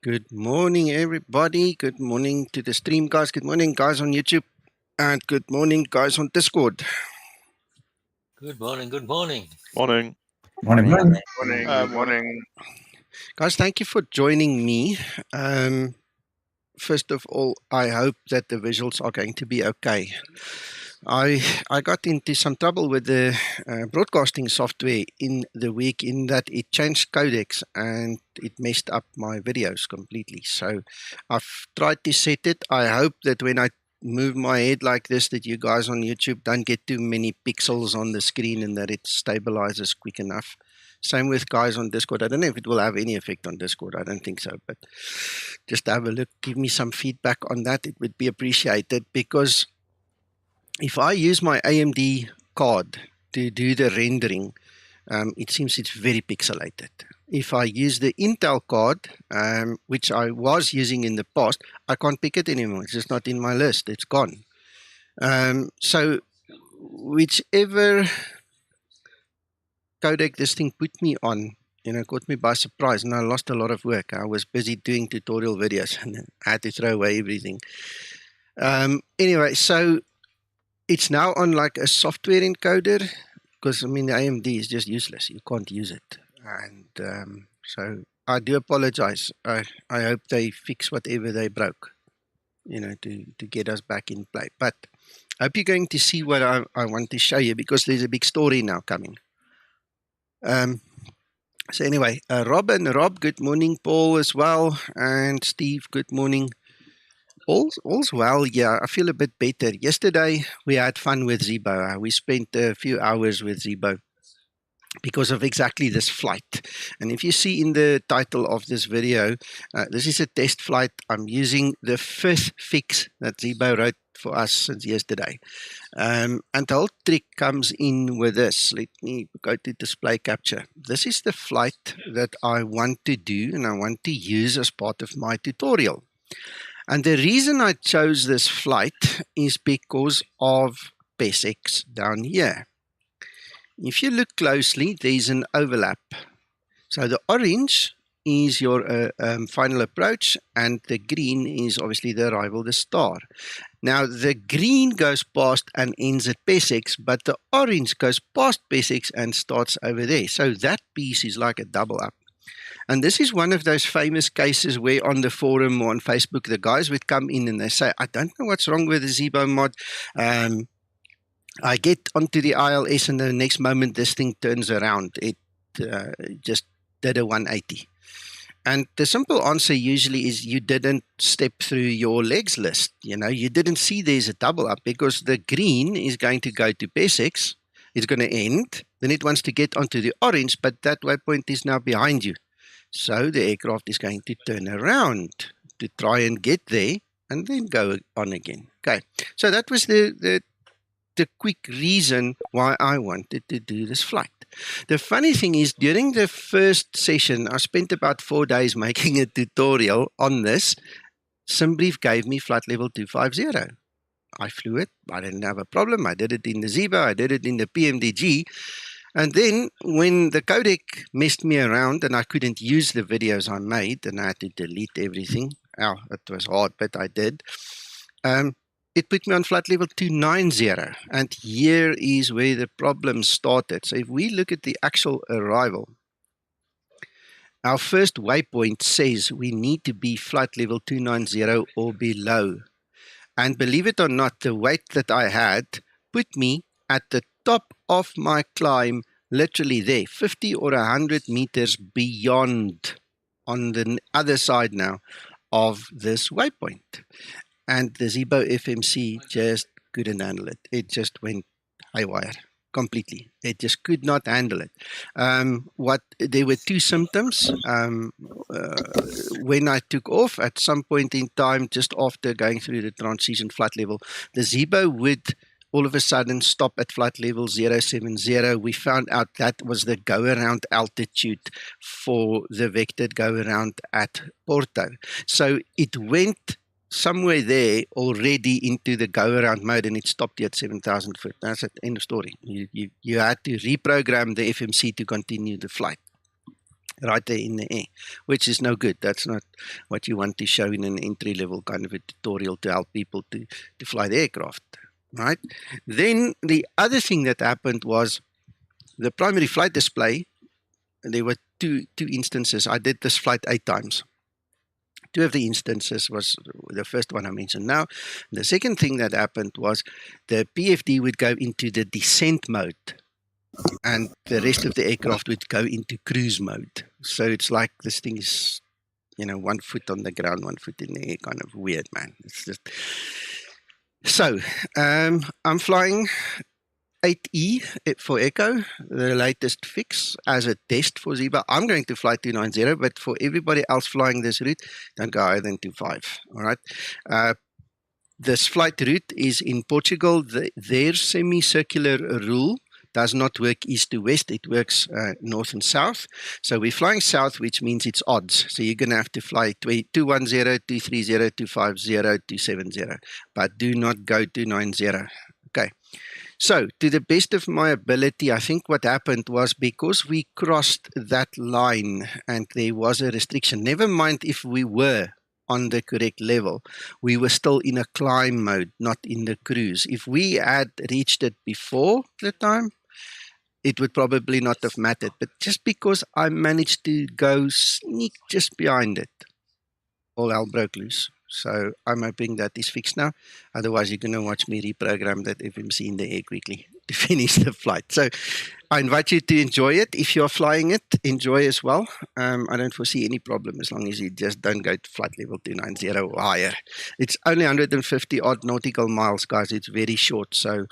Good morning, everybody. Good morning to the stream, guys. Good morning, guys on YouTube. And good morning, guys on Discord. Good morning, good morning. Morning. Morning. Morning. Morning. Guys, thank you for joining me. First of all, I hope that the visuals are going to be okay. I got into some trouble with the broadcasting software in the week in that it changed codecs and it messed up my videos completely. So I've tried to set it. I hope that when I move my head like this that you guys on YouTube don't get too many pixels on the screen and that it stabilizes quick enough. Same with guys on Discord. I don't know if it will have any effect on Discord. I don't think so, but just have a look. Give me some feedback on that. It would be appreciated, because if I use my AMD card to do the rendering, it seems it's very pixelated. If I use the Intel card, which I was using in the past, I can't pick it anymore. It's just not in my list. It's gone. So whichever codec this thing put me on, caught me by surprise, and I lost a lot of work. I was busy doing tutorial videos and I had to throw away everything. Anyway, so it's now on like a software encoder, because the AMD is just useless. You can't use it. And so I do apologize. I hope they fix whatever they broke, to get us back in play. But I hope you're going to see what I want to show you, because there's a big story now coming. So anyway, Rob, good morning. Paul as well, and Steve, good morning. All's well. Yeah, I feel a bit better. Yesterday we had fun with Zebo. We spent a few hours with Zebo because of exactly this flight. And if you see in the title of this video, this is a test flight. I'm using the 5th fix that Zebo wrote for us since yesterday. And the whole trick comes in with this. Let me go to display capture. This is the flight that I want to do and I want to use as part of my tutorial. And the reason I chose this flight is because of PESX down here. If you look closely, there's an overlap. So the orange is your final approach, and the green is obviously the arrival, the star. Now the green goes past and ends at PESX, but the orange goes past PESX and starts over there. So that piece is like a double up. And this is one of those famous cases where on the forum or on Facebook, the guys would come in and they say, I don't know what's wrong with the Zebo mod. I get onto the ILS and the next moment this thing turns around. It just did a 180. And the simple answer usually is you didn't step through your legs list. You didn't see there's a double up, because the green is going to go to PESX. It's going to end. Then it wants to get onto the orange, but that waypoint is now behind you. So the aircraft is going to turn around to try and get there and then go on again. Okay, so that was the quick reason why I wanted to do this flight. The funny thing is, during the first session, I spent about 4 days making a tutorial on this. SimBrief gave me flight level 250. I flew it. I didn't have a problem. I did it in the Zebo. I did it in the PMDG. And then when the codec messed me around and I couldn't use the videos I made and I had to delete everything. Oh, it was hard, but I did. It put me on flight level 290, and here is where the problem started. So if we look at the actual arrival, our first waypoint says we need to be flight level 290 or below. And believe it or not, the weight that I had put me at the top of my climb, literally there, 50 or 100 meters beyond, on the other side now of this waypoint. And the Zebo FMC just couldn't handle it. It just went haywire completely. It just could not handle it. There were 2 symptoms. When I took off, at some point in time, just after going through the transition flight level, the Zebo would all of a sudden stop at flight level 070. We found out that was the go-around altitude for the vectored go-around at Porto. So it went somewhere there already into the go-around mode, and it stopped you at 7,000 foot. That's the end of story. You had to reprogram the FMC to continue the flight. right there in the air, which is no good. That's not what you want to show in an entry-level kind of a tutorial to help people to fly the aircraft, right? Then the other thing that happened was the primary flight display. There were two instances. I did this flight 8 times. Two of the instances was the first one I mentioned now. The second thing that happened was the PFD would go into the descent mode and the rest of the aircraft would go into cruise mode. So it's like this thing is, 1 foot on the ground, 1 foot in the air, kind of weird, man. It's just so. I'm flying 8E for Echo, the latest fix as a test for Zibo. I'm going to fly 290, but for everybody else flying this route, don't go higher than 25. All right. This flight route is in Portugal. Their semicircular rule does not work east to west. It works north and south. So we're flying south, which means it's odds. So you're going to have to fly 210, 230, 250, 270. But do not go 290. Okay. So, to the best of my ability, I think what happened was because we crossed that line and there was a restriction, never mind if we were on the correct level, we were still in a climb mode, not in the cruise. If we had reached it before the time, it would probably not have mattered. But just because I managed to go sneak just behind it, all hell broke loose. So I'm hoping that is fixed now. Otherwise, you're going to watch me reprogram that FMC in the air quickly to finish the flight. So I invite you to enjoy it. If you're flying it, enjoy as well. I don't foresee any problem as long as you just don't go to flight level 290 or higher. It's only 150 odd nautical miles, guys. It's very short. So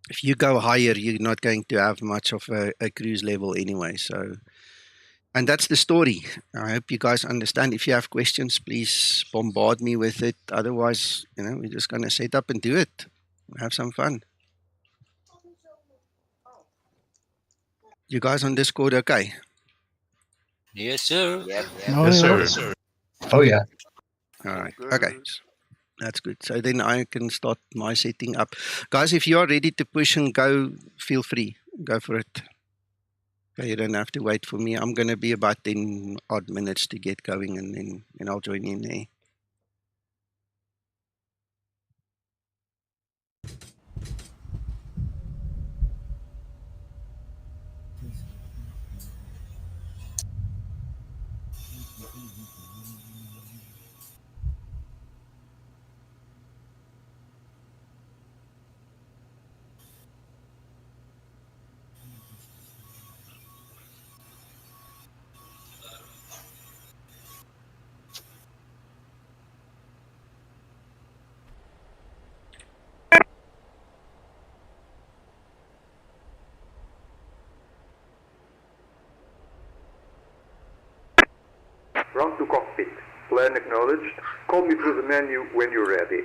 if you go higher, you're not going to have much of a cruise level anyway. So. And that's the story. I hope you guys understand. If you have questions, please bombard me with it. Otherwise, we're just going to set up and do it. Have some fun. You guys on Discord okay? Yes, sir. Yep. Yes, sir. Oh, yeah. All right. Okay. That's good. So then I can start my setting up. Guys, if you are ready to push and go, feel free. Go for it. Okay, you don't have to wait for me. I'm going to be about 10 odd minutes to get going and then I'll join in there. Round to cockpit. Plan acknowledged. Call me through the menu when you're ready.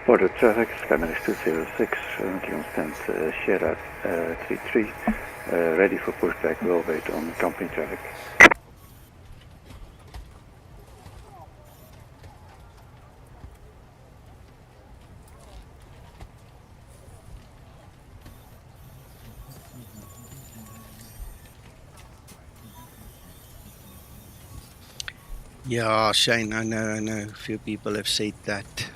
Porto traffic, Skymatix 206, currently on stand Sierra 33, ready for pushback, will wait on company traffic. Yeah, Shane, I know. A few people have said that.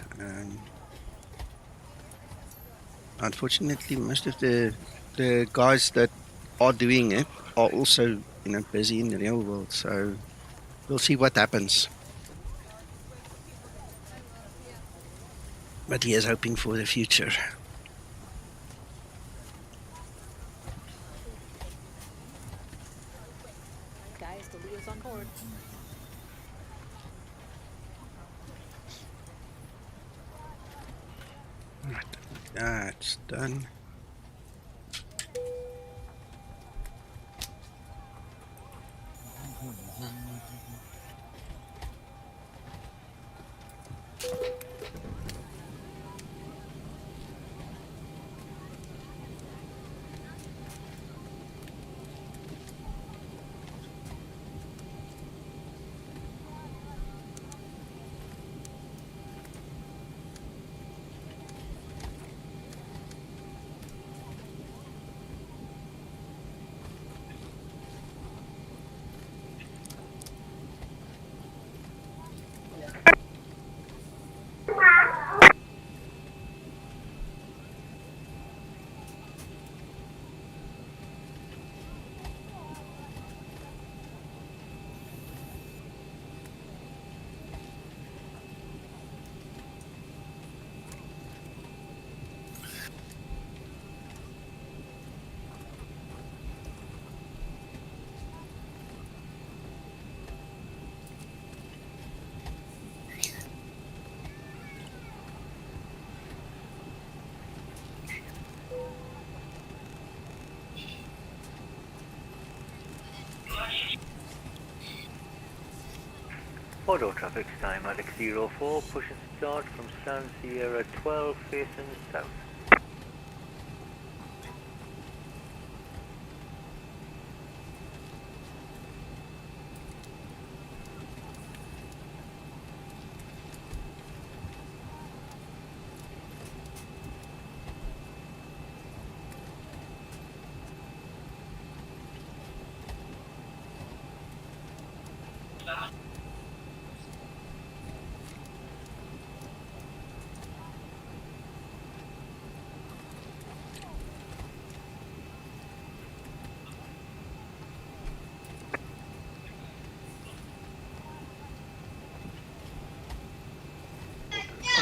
Unfortunately, most of the guys that are doing it are also, busy in the real world. So we'll see what happens. But he is hoping for the future. Guys, the Leo's on board. Right, that's done. Porto traffic, Skymatix 04, pushing start from San Sierra 12, facing south.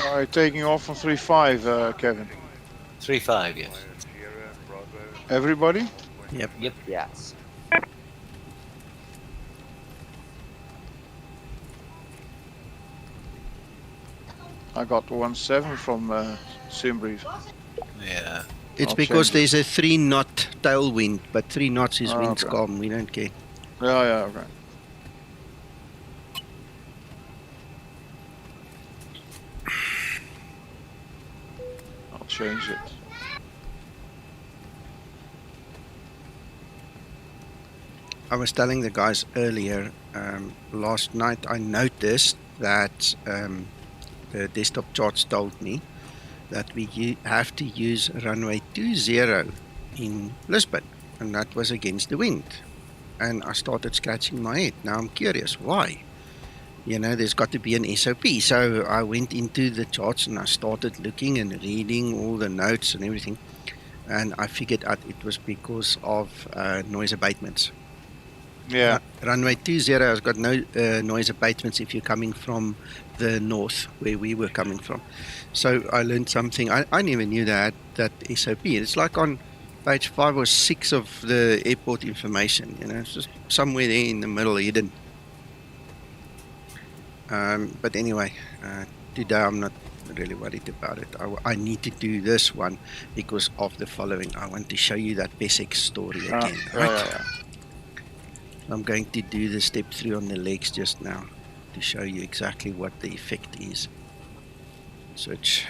Alright, taking off from 3-5, Kevin. 3-5, yes. Everybody? Yep. Yep. Yes. I got 1-7 from Simbrief. Yeah. It's I'll because change it. there's a 3-knot tailwind, but 3 knots is winds Okay. calm. We don't care. Yeah, okay. I'll change it. I was telling the guys earlier, last night I noticed that the desktop charts told me that we have to use runway 20 in Lisbon, and that was against the wind. And I started scratching my head. Now I'm curious, why? You know, there's got to be an SOP. So I went into the charts and I started looking and reading all the notes and everything. And I figured out it was because of noise abatements. Yeah. Runway 20 has got no noise abatements if you're coming from the north, where we were coming from. So I learned something. I never knew that SOP. It's like on page 5 or 6 of the airport information. You know, it's just somewhere there in the middle, hidden. But anyway, today I'm not really worried about it. I need to do this one because of the following. I want to show you that basic story again. Right? Yeah. I'm going to do the step 3 on the legs just now to show you exactly what the effect is. Switch.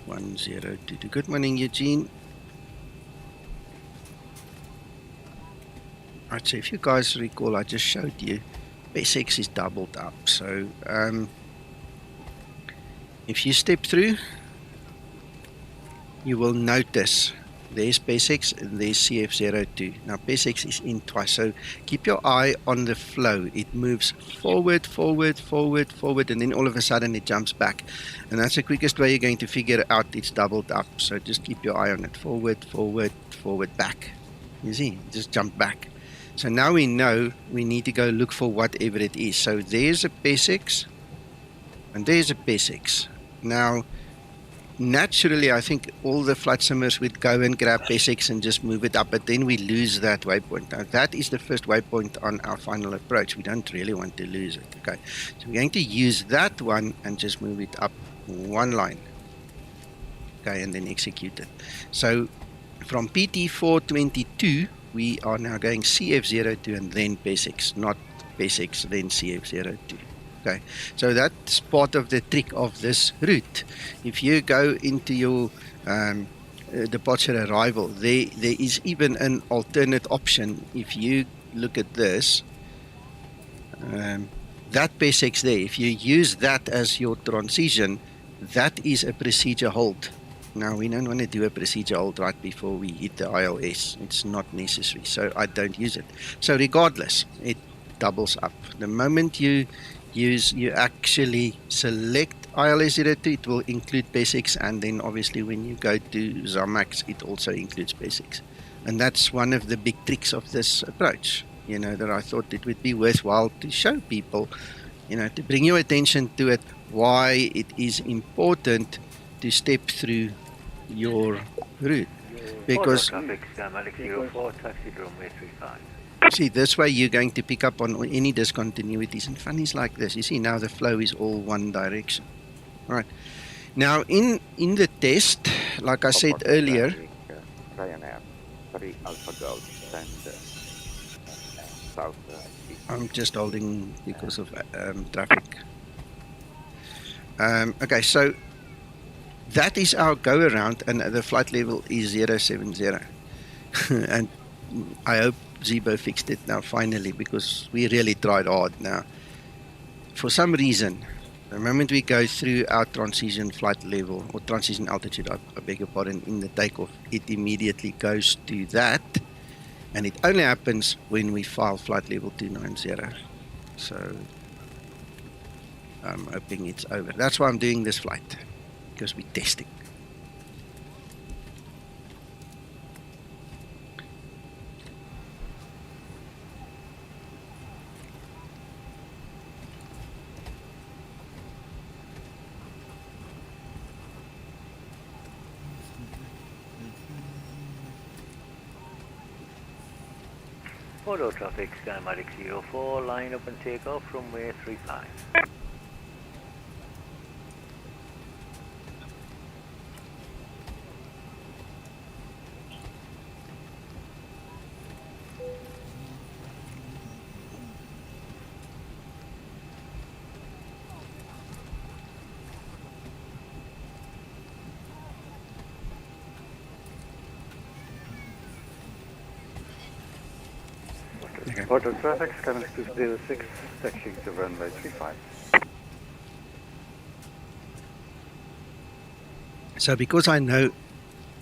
One zero two two. Good morning, Eugene. Right, so if you guys recall, I just showed you basics is doubled up. So if you step through, you will notice there's basics and there's CF02. Now basics is in twice, so keep your eye on the flow. It moves forward, and then all of a sudden it jumps back. And that's the quickest way you're going to figure out it's doubled up. So just keep your eye on it. Forward, back. You see, just jump back. So now we know we need to go look for whatever it is. So there's a basics and there's a basics. Now naturally, I think all the flight simmers would go and grab basics and just move it up, but then we lose that waypoint. Now, that is the first waypoint on our final approach. We don't really want to lose it, okay? So we're going to use that one and just move it up one line, okay, and then execute it. So from PT422, we are now going CF02 and then basics, not basics, then CF02. Okay, so that's part of the trick of this route. If you go into your departure arrival, there is even an alternate option. If you look at this, that basics there, if you use that as your transition, that is a procedure hold. Now, we don't want to do a procedure hold right before we hit the ILS. It's not necessary, so I don't use it. So regardless, it doubles up. The moment you actually select ILS02, it will include basics, and then obviously when you go to XAMAX, it also includes basics. And that's one of the big tricks of this approach, you know, that I thought it would be worthwhile to show people, you know, to bring your attention to it, why it is important to step through your route. Because traffic, Skymatix 04, taxi to runway 35. see, this way you're going to pick up on any discontinuities and funnies like this. You see, now the flow is all one direction. All right. Now, in the test, like I said earlier, Ryanair 3 Alpha Golf, send south. I'm just holding because of traffic. Okay, so that is our go around, and the flight level is 070. And I hope Zebo fixed it now finally, because we really tried hard now. For some reason, the moment we go through our transition flight level, or transition altitude, I beg your pardon, in the takeoff, it immediately goes to that, and it only happens when we file flight level 290. So I'm hoping it's over. That's why I'm doing this flight, because we're testing. Porto traffic, Skymatix VA 4, line up and take off from runway 35. Okay. Porto traffic, Skymatix 206, taxiing to runway 35. So because I know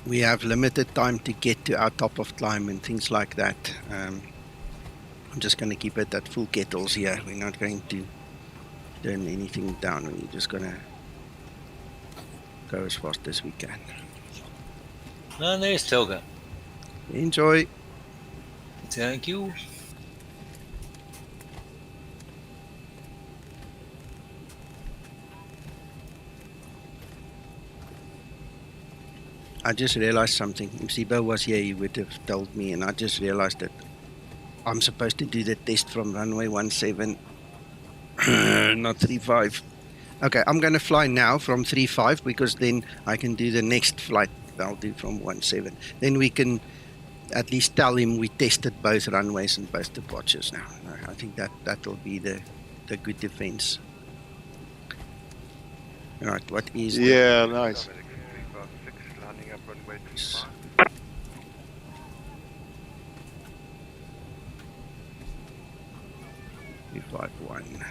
we have limited time to get to our top of climb and things like that, I'm just going to keep it at full kettles here. We're not going to turn anything down. We're just going to go as fast as we can. And there's Toga. Enjoy. Thank you. I just realized something. If Zebo was here, he would have told me, and I just realized that I'm supposed to do the test from runway 17, not 35. Okay, I'm going to fly now from 35, because then I can do the next flight I'll do from 17. Then we can at least tell him we tested both runways and both departures now. I think that will be the good defense. All right, what is Yeah, nice. Landing up runway the... 351.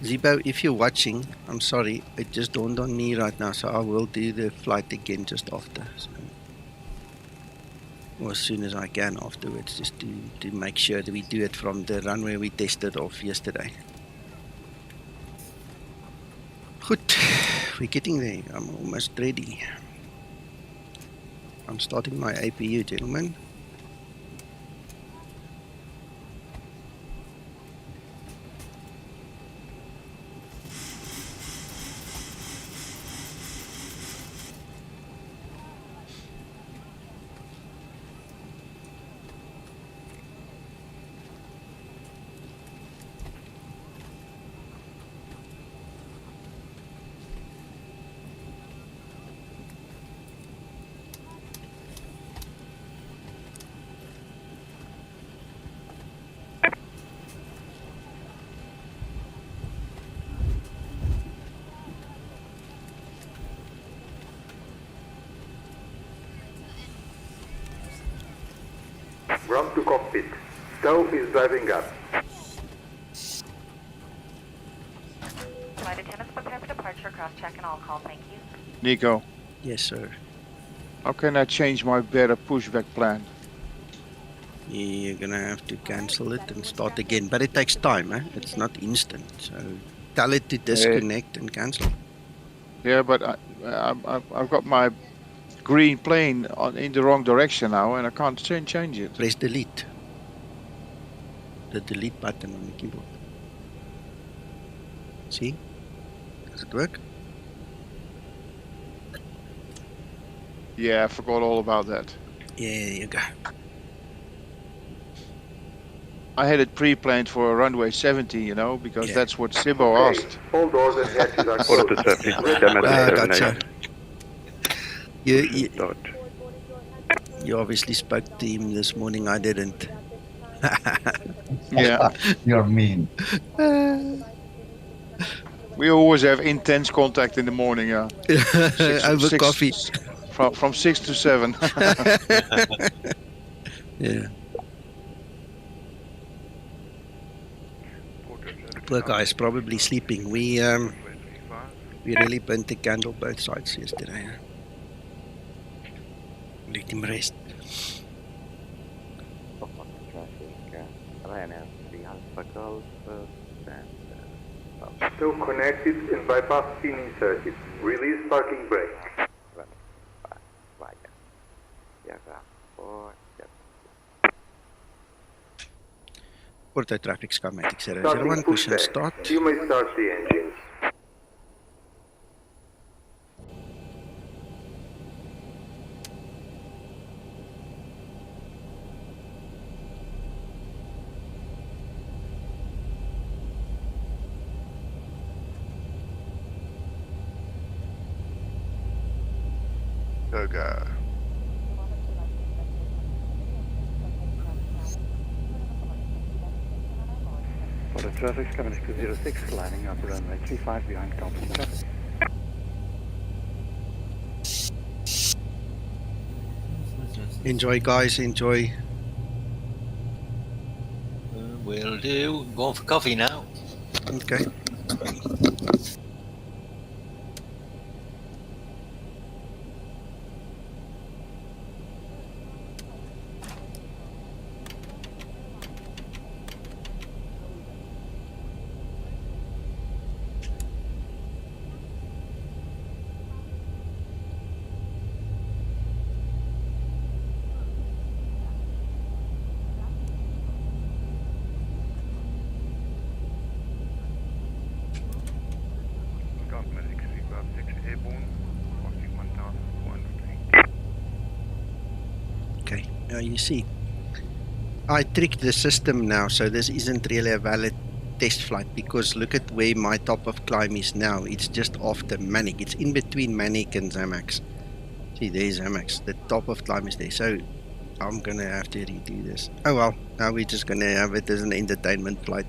Zebo, if you're watching, I'm sorry, it just dawned on me right now, so I will do the flight again just after. So, or as soon as I can afterwards, just to make sure that we do it from the runway we tested off yesterday. Good, we're getting there. I'm almost ready. I'm starting my APU, gentlemen. Ground to cockpit. Stealth is driving up. Flight attendants prepare for departure, cross-check and all call, thank you. Nico, Yes, sir. how can I change my better pushback plan? You're gonna have to cancel it and start again, but it takes time, eh? It's not instant. So tell it to disconnect and cancel. Yeah, but I've got my green plane in the wrong direction now, and I can't change it. Press delete. The delete button on the keyboard. See? Does it work? Yeah, I forgot all about that. Yeah, there you go. I had it pre-planned for runway 70, you know, because Yeah. that's what Zibo Okay, asked. all doors and hatches are Porto closed. traffic, Ready for Skymatix gotcha. 7.8. You, you obviously spoke to him this morning. I didn't. Yeah. You're mean. We always have intense contact in the morning, yeah. Over coffee. From 6 to 7. Yeah. Poor guy is probably sleeping. We really burnt the candle both sides yesterday. Huh? Let him rest. Still connected and bypass tuning circuit. Release parking brake. Porto traffic Skymatix Starting 001, push and pushback. start. You may start the engines. Go. Porto traffic, Skymatix 206, lining up runway 35 behind company traffic. Enjoy, guys. Enjoy. Will do. Going for coffee now. Okay. Okay. Now you see, I tricked the system now, so this isn't really a valid test flight because look at where my top of climb is now. It's just after MANIK. It's in between MANIK and XAMAX. See, there's XAMAX. The top of climb is there. So I'm going to have to redo this. Oh well, now we're just going to have it as an entertainment flight.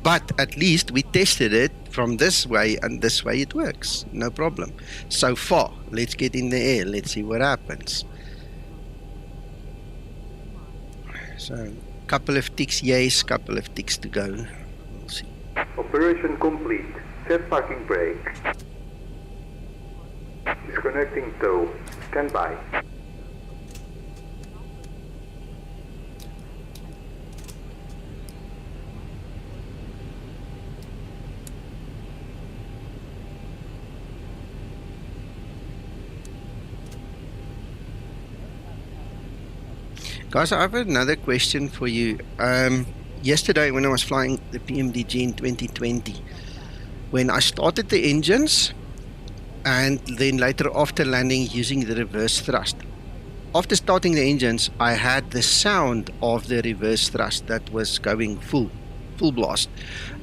But at least we tested it from this way, and this way it works. No problem. So far, let's get in the air. Let's see what happens. So, couple of ticks yes, couple of ticks to go. We'll see. Operation complete. Set parking brake. Disconnecting tow. Stand by. Guys, I have another question for you. Yesterday when I was flying the PMDG in 2020, when I started the engines and then later after landing using the reverse thrust, after starting the engines I had the sound of the reverse thrust that was going full blast,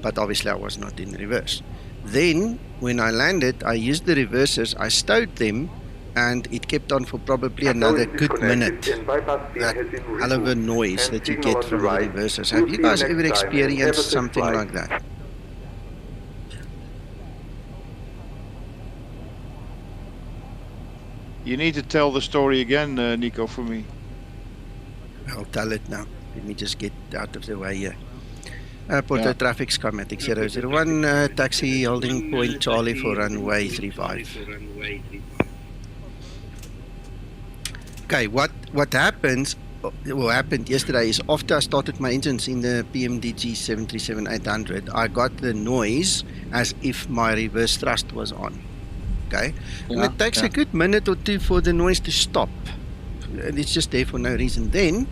but obviously I was not in reverse. Then when I landed, I used the reversers, I stowed them, and it kept on for probably another good minute. That hell of a noise that you get from the reversers. Have you guys ever experienced something like that? You need to tell the story again, Nico, for me. I'll tell it now. Let me just get out of the way here. Porto traffic Skymatix 001, taxi holding point Charlie for runway 35. Okay, what happened yesterday is after I started my engines in the PMDG 737-800, I got the noise as if my reverse thrust was on. Okay, and it takes a good minute or two for the noise to stop. And it's just there for no reason. Then,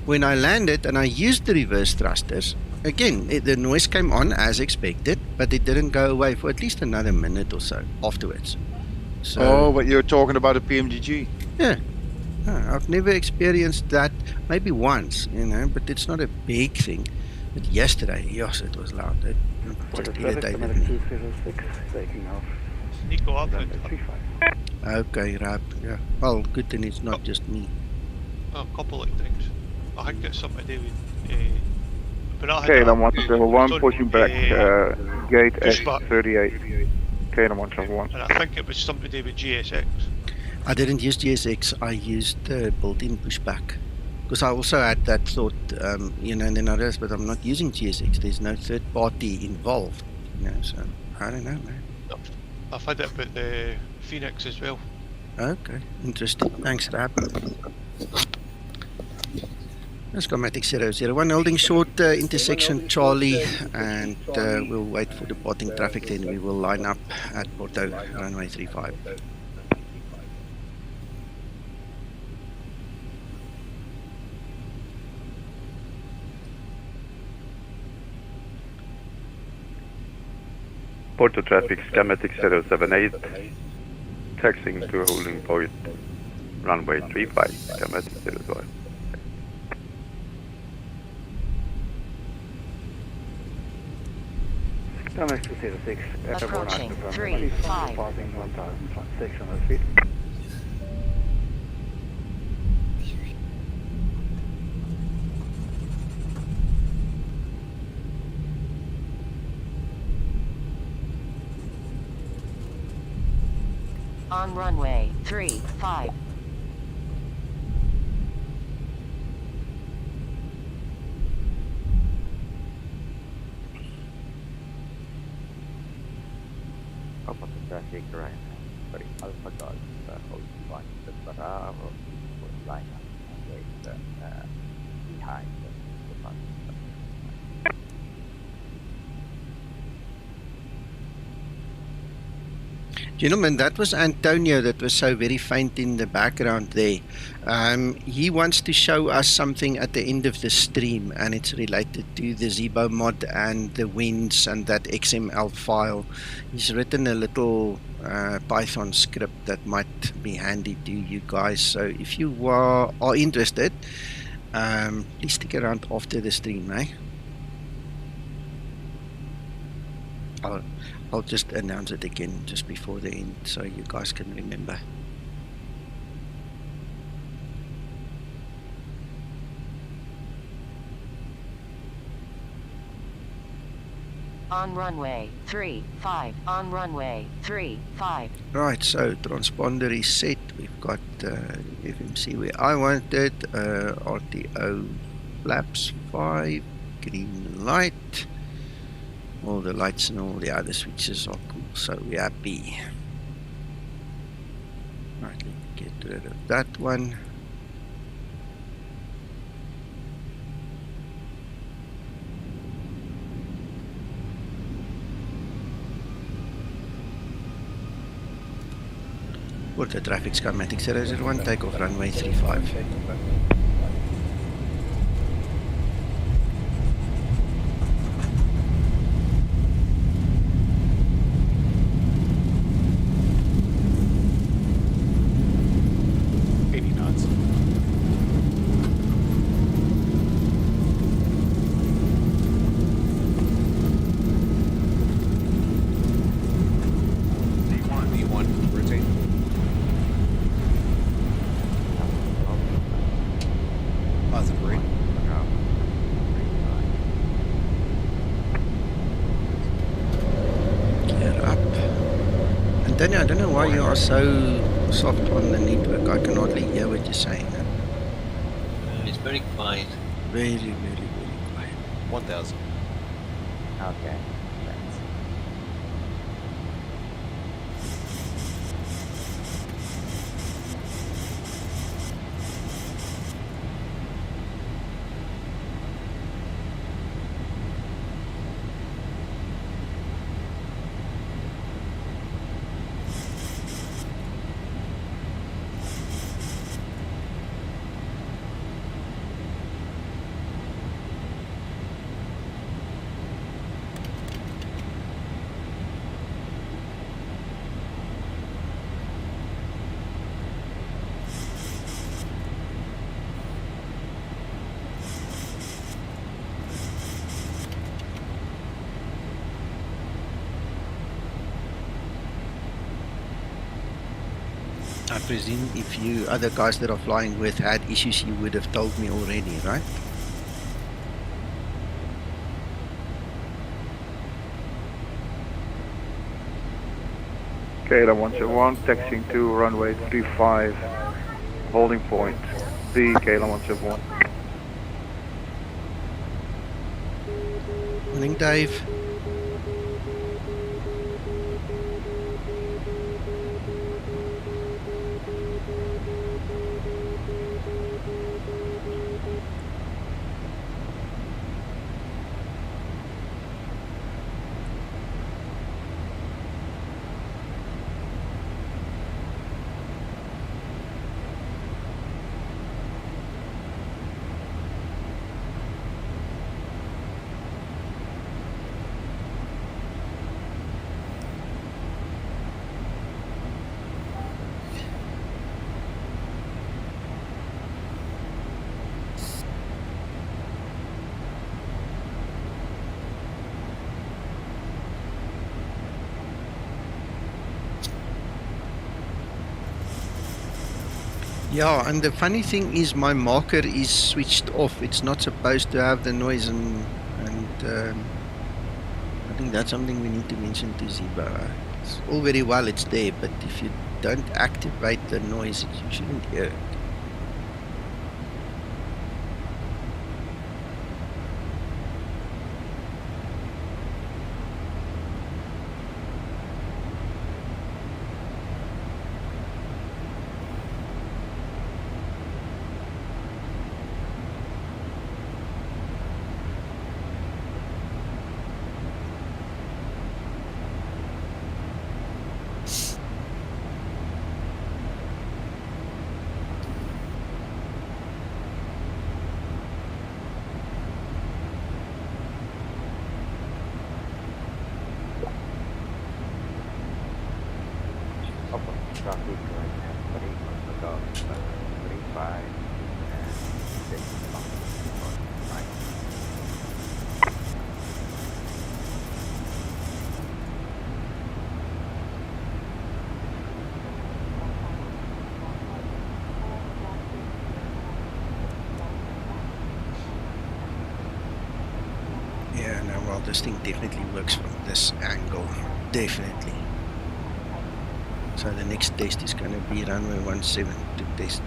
when I landed and I used the reverse thrusters, again, the noise came on as expected, but it didn't go away for at least another minute or so afterwards. So, but you're talking about a PMDG. Yeah. I've never experienced that, maybe once, but it's not a big thing. But yesterday, yes, it was loud. It Porto just traffic, irritated Skymatix me. 206, taking off. Nico up with November 35. Okay, Rab. Yeah. Well, good thing it's not just me. a couple of things. I think it's something to do with. But I had KLM 171 pushing back, gate pushback. S38. KLM 171. And I think it was something to do with GSX. I didn't use GSX. I used built-in pushback. Because I also had that thought, you know, and then I realized, but I'm not using GSX. There's no third party involved, you know, so I don't know, man. I've had it with the Phoenix as well. Okay, interesting. Thanks, Rab. Skymatix 001 holding short intersection Charlie, and we'll wait for departing traffic, then we will line up at Porto, runway 35. Porto traffic, Skymatix 078, taxiing to holding point, runway 35, Skymatix 005. Skymatix 206, Approaching 35. passing 1,600 feet. On runway 35. Alpha traffic right now. Sorry, Alpha Golf, hold 1, the Bravo, line up and wait behind the bus. Gentlemen, that was Antonio that was so very faint in the background there. He wants to show us something at the end of the stream, and it's related to the Zebo mod and the winds and that XML file. He's written a little Python script that might be handy to you guys. So if you are interested, please stick around after the stream, eh? I'll just announce it again just before the end so you guys can remember. On runway 35. On runway 35. Right, so transponder is set. We've got FMC where I wanted, RTO flaps 5, green light. All the lights and all the other switches are cool, so we're happy. Right, let me get rid of that one. Porto traffic, Skymatix 001, takeoff runway 35. I don't know why you are so soft on the network. I can hardly hear what you're saying. It's very quiet. Very, very, very quiet. 1,000. Okay, thanks. I presume if you other guys that are flying with had issues, you would have told me already, right? KLM 171, taxiing to runway 35, holding point B, KLM 171. Morning, Dave. Yeah, and the funny thing is my marker is switched off. It's not supposed to have the noise, and I think that's something we need to mention to Zebo. It's all very well, it's there, but if you don't activate the noise, you shouldn't hear it. Traffic right now, 35 and 6 right. Yeah, no, well, this thing definitely works from this angle. Definitely. So the next test is going to be runway 17 to test.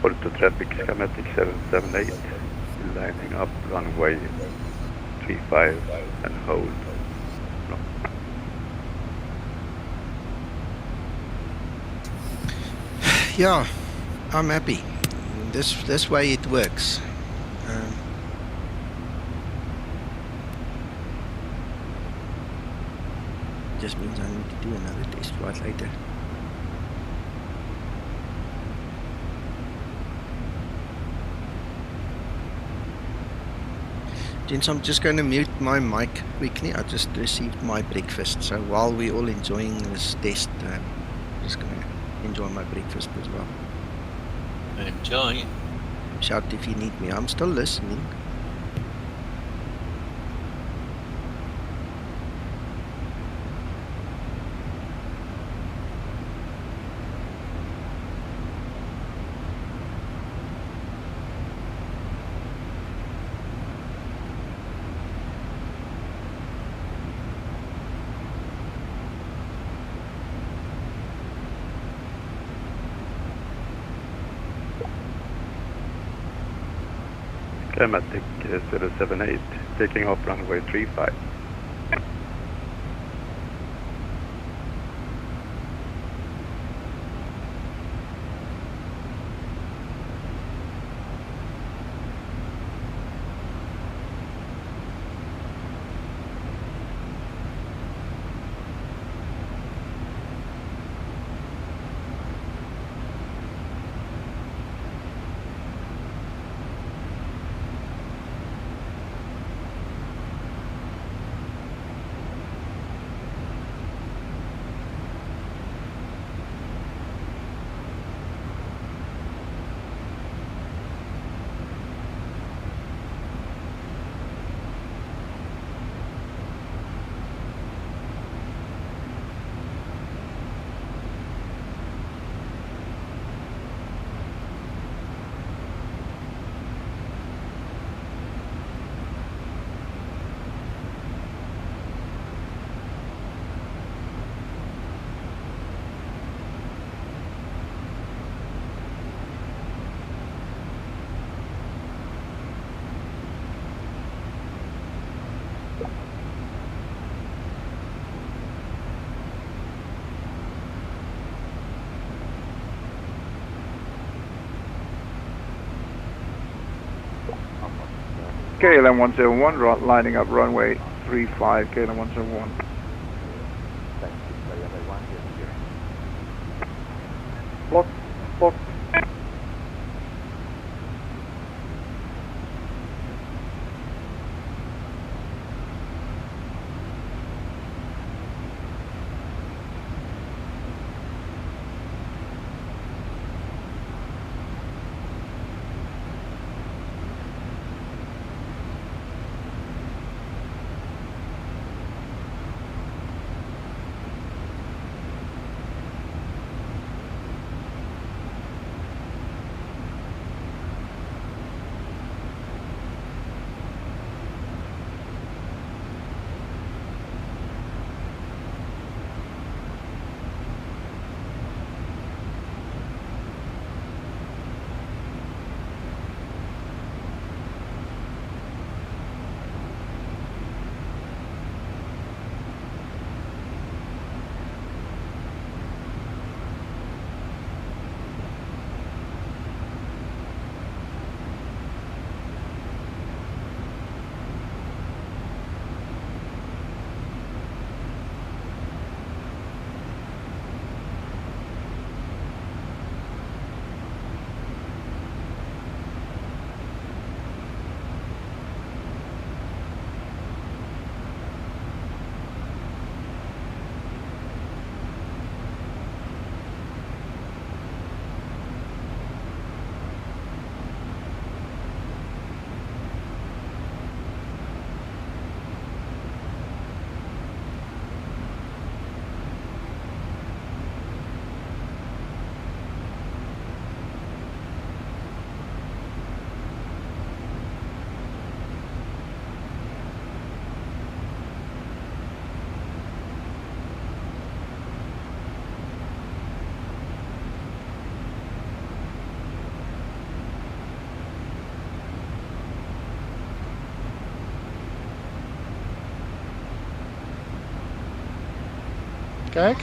Porto traffic, Skymatix 778, lining up runway 35 and hold. No. Yeah, I'm happy. this way it works. Just means I need to do another test flight later. Gents, I'm just going to mute my mic quickly. I just received my breakfast, so while we're all enjoying this test, I'm just going to enjoy my breakfast as well. Enjoy. Shout if you need me. I'm still listening. Skymatic 078, taking off runway 35. KLM 171, lining up runway 35, KLM 171. Block, block. Kijk.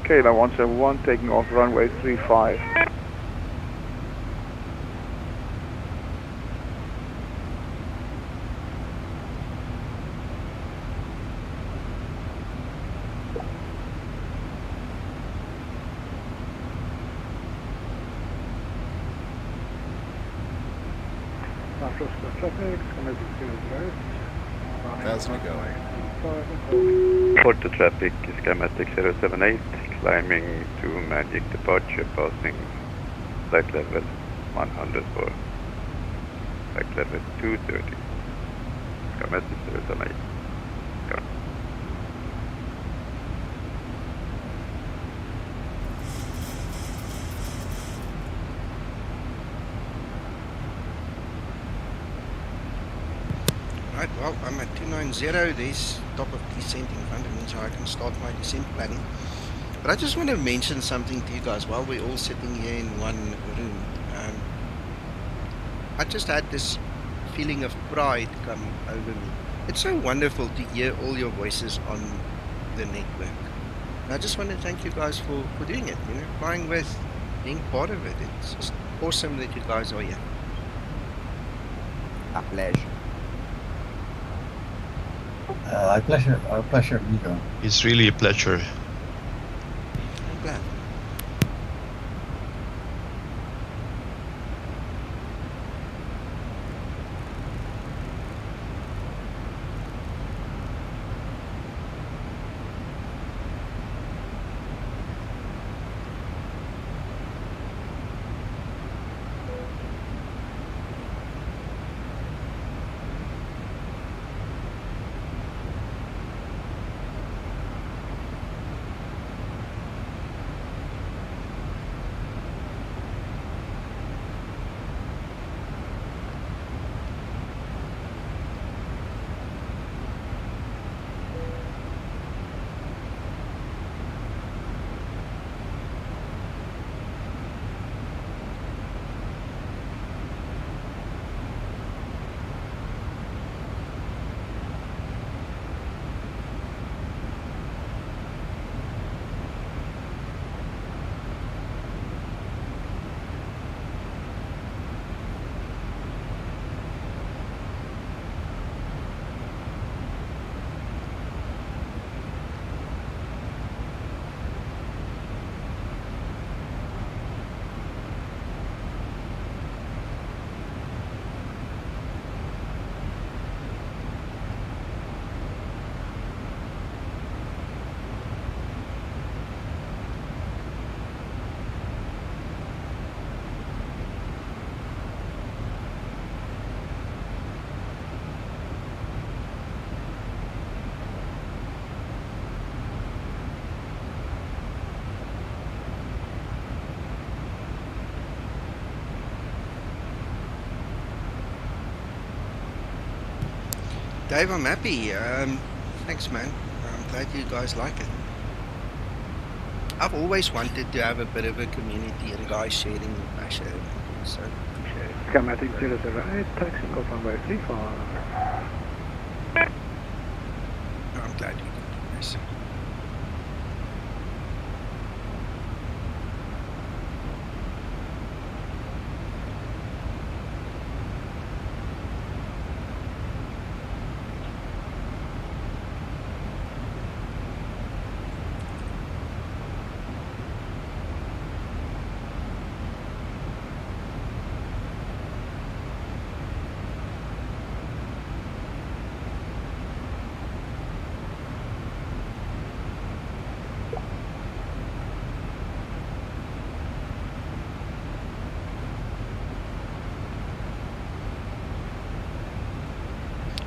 Kayla 171 taking off runway 35. As we go. Porto traffic, Skymatix 078, climbing to MANIK departure, passing flight level 100 for flight level 230. Skymatix 078. Go. Right, well, I'm at 290. There's top of descent in front of me, so I can start my descent planning. But I just want to mention something to you guys while we're all sitting here in one room. I just had this feeling of pride come over me. It's so wonderful to hear all your voices on the network. And I just want to thank you guys for doing it, you know, flying with, being part of it. It's just awesome that you guys are here. A pleasure. Our pleasure, Nico. It's really a pleasure. I'm glad. Dave, I'm happy. Thanks, man. I'm glad you guys like it. I've always wanted to have a bit of a community and guys sharing the passion. So appreciate it. Skymatix 078, taxing off runway 35. I'm glad you did this.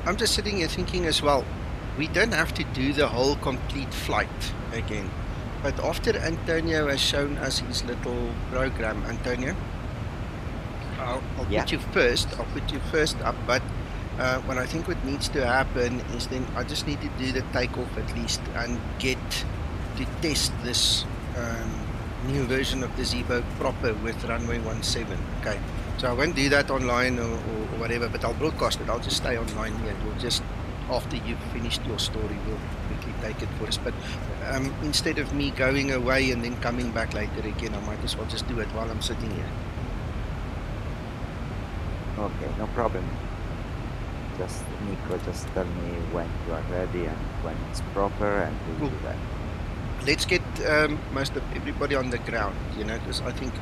I'm just sitting here thinking as well, we don't have to do the whole complete flight again. But after Antonio has shown us his little program, Antonio, I'll put you first. I'll put you first up. But what I think what needs to happen is then I just need to do the takeoff at least and get to test this new version of the Zebo proper with runway 17. Okay. So I won't do that online or whatever, but I'll broadcast it. I'll just stay online here. We'll just after you've finished your story, we'll quickly take it for us. But instead of me going away and then coming back later again, I might as well just do it while I'm sitting here. Okay, no problem. Just Nico, just tell me when you are ready and when it's proper, and we will do that. Let's get most of everybody on the ground, you know, because I think,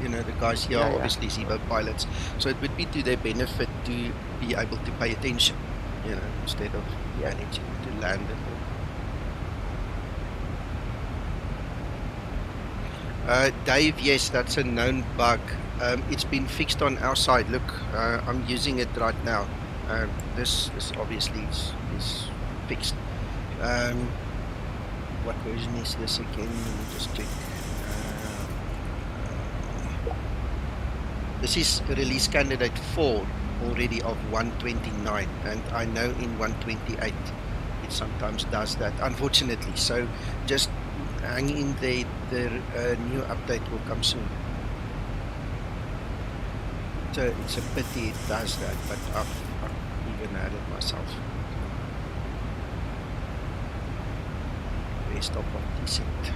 you know, the guys here Yeah, are yeah. obviously Zebo pilots, so it would be to their benefit to be able to pay attention, you know, instead of managing to land it all. Dave, yes, that's a known bug. It's been fixed on our side. Look, I'm using it right now. This obviously is fixed. What version is this again? Let me just check. This is release candidate 4 already of 129, and I know in 128 it sometimes does that, unfortunately. So just hang in there. The new update will come soon. So it's a pity it does that, but I've even had it myself. Rest of decent.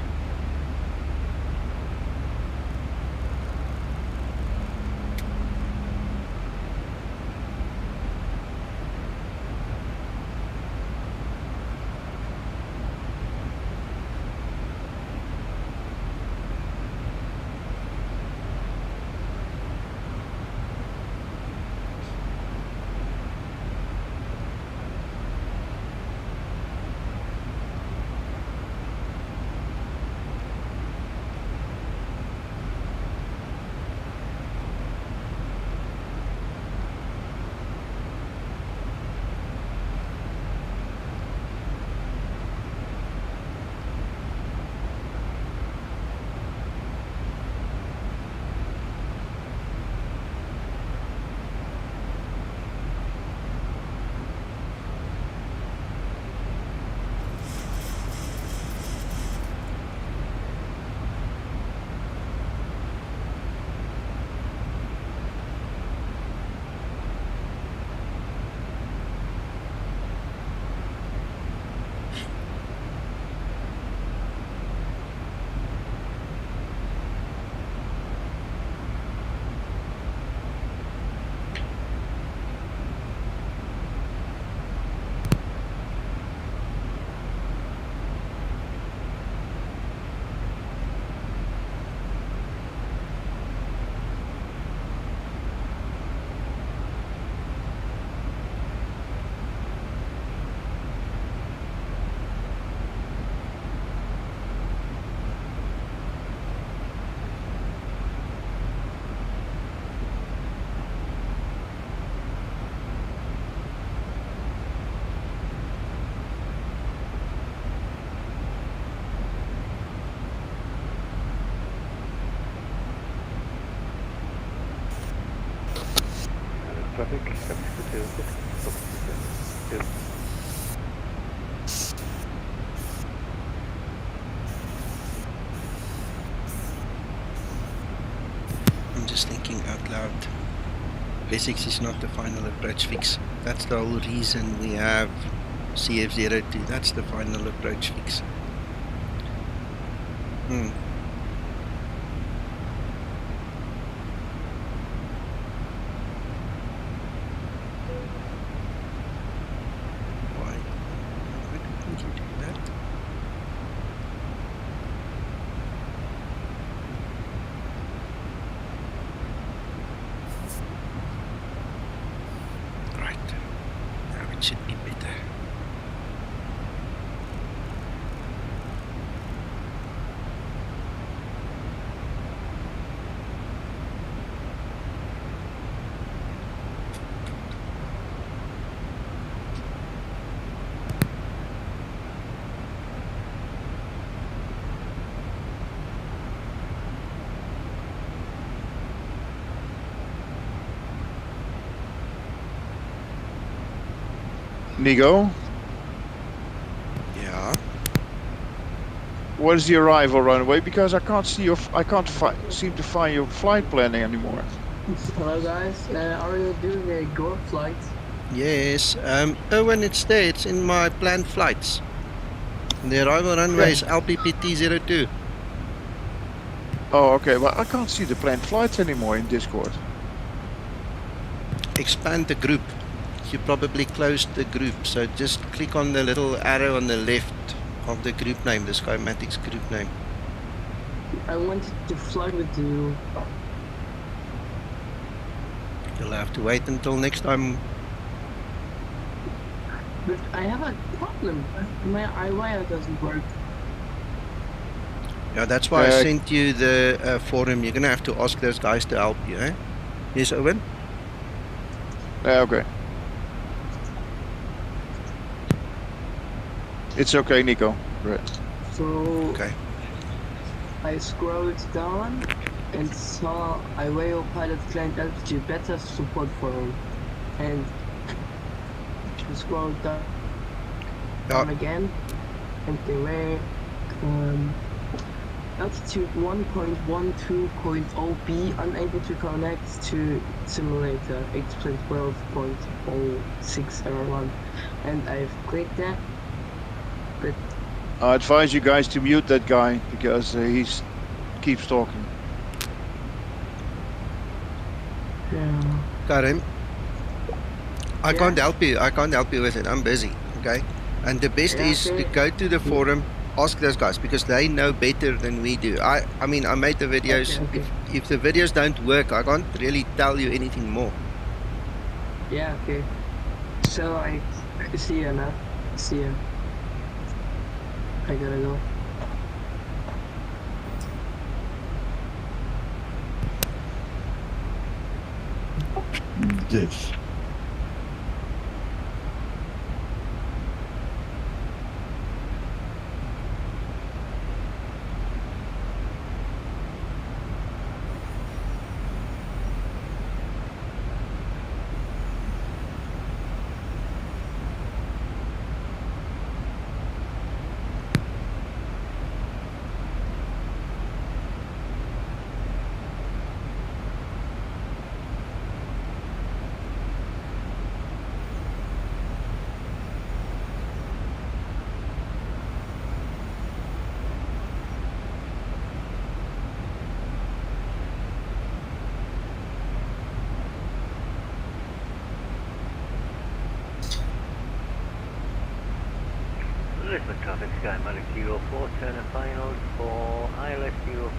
Traffic, Skymatix VA Flight. I'm just thinking out loud. Basics is not the final approach fix. That's the whole reason we have CF02. That's the final approach fix. Why didn't you do that? Right. Now it should be better. Nico, Yeah. what is the arrival runway? Because I can't see your, seem to find your flight planning anymore. Hello guys, are you doing a go flight? Yes. Owen, it's there. It's in my planned flights. The arrival runway is LPPT 02. Oh, okay. Well, I can't see the planned flights anymore in Discord. Expand the group. You probably closed the group, so just click on the little arrow on the left of the group name, the Skymatix group name. I wanted to fly with you. You'll have to wait until next time. But I have a problem. My iWire doesn't work. Yeah, that's why I sent you the forum. You're going to have to ask those guys to help you, eh? Yes, Owen? Okay. It's okay, Nico. Right. So okay. I scrolled down and saw iWire pilot client altitude better support forum. And I scrolled down again and they were altitude 1.12.0b unable to connect to simulator explain 12.06 error 1, and I've clicked that, but I advise you guys to mute that guy because he keeps talking. Yeah. Karim, I can't help you. I can't help you with it. I'm busy. Okay, and the best is to go to the forum. Ask those guys because they know better than we do. I mean, I made the videos. Okay. If the videos don't work, I can't really tell you anything more. Yeah, okay. So I see you now. See you. I gotta go. This. Lisbon traffic, Skymatix 04, turn finals for ILS 06.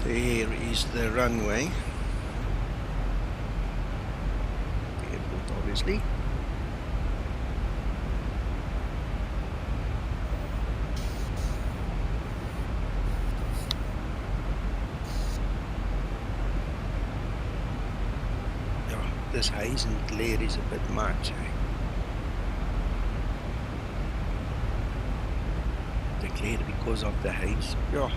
There is the runway. Airport, obviously. Oh, this haze and glare is a bit much. The glare because of the haze. Yeah.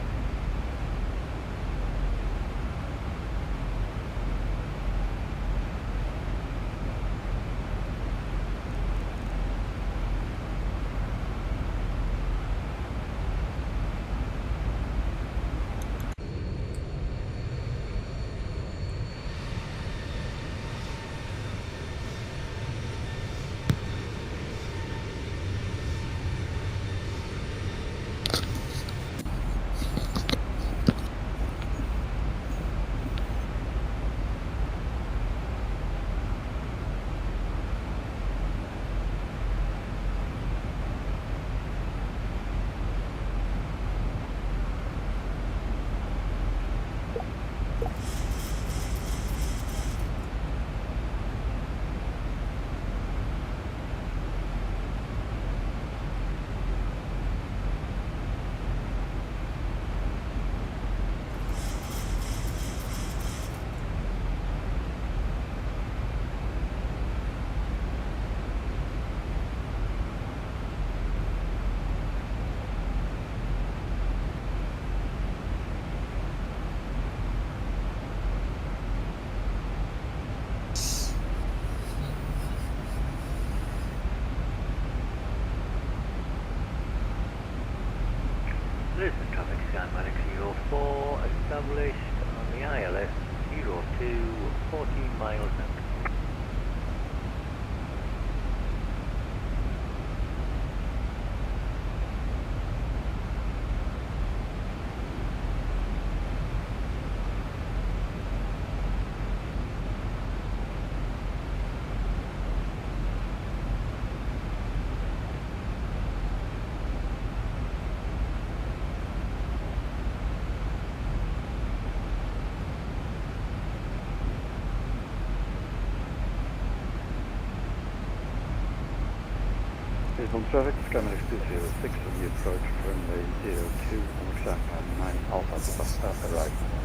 established on the ILS 02, 14 miles out. Lisbon traffic, Skymatix 206 on the approach runway 02 on XAMAX 9 Alpha arrival.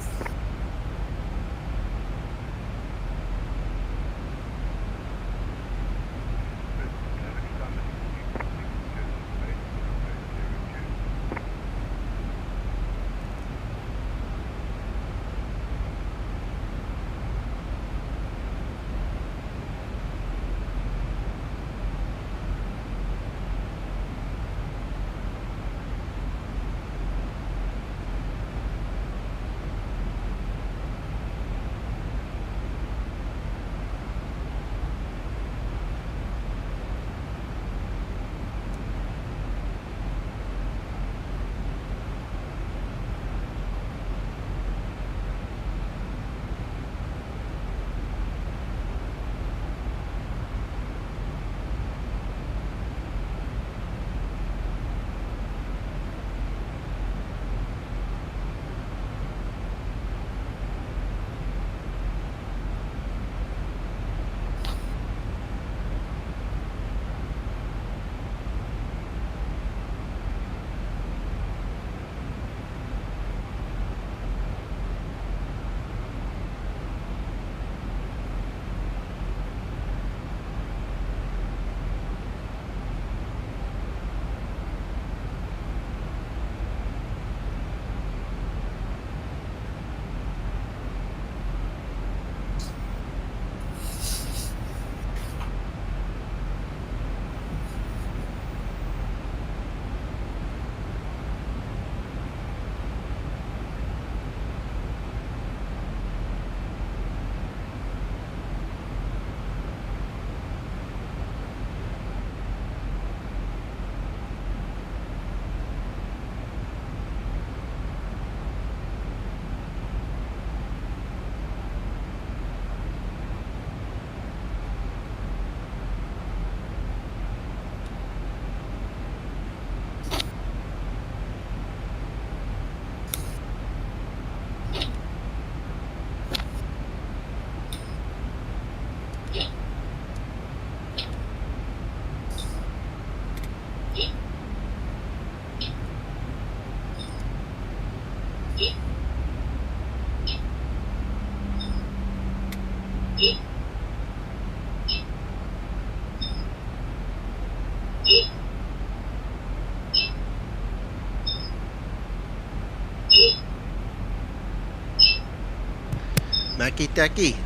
Mackie Tacky.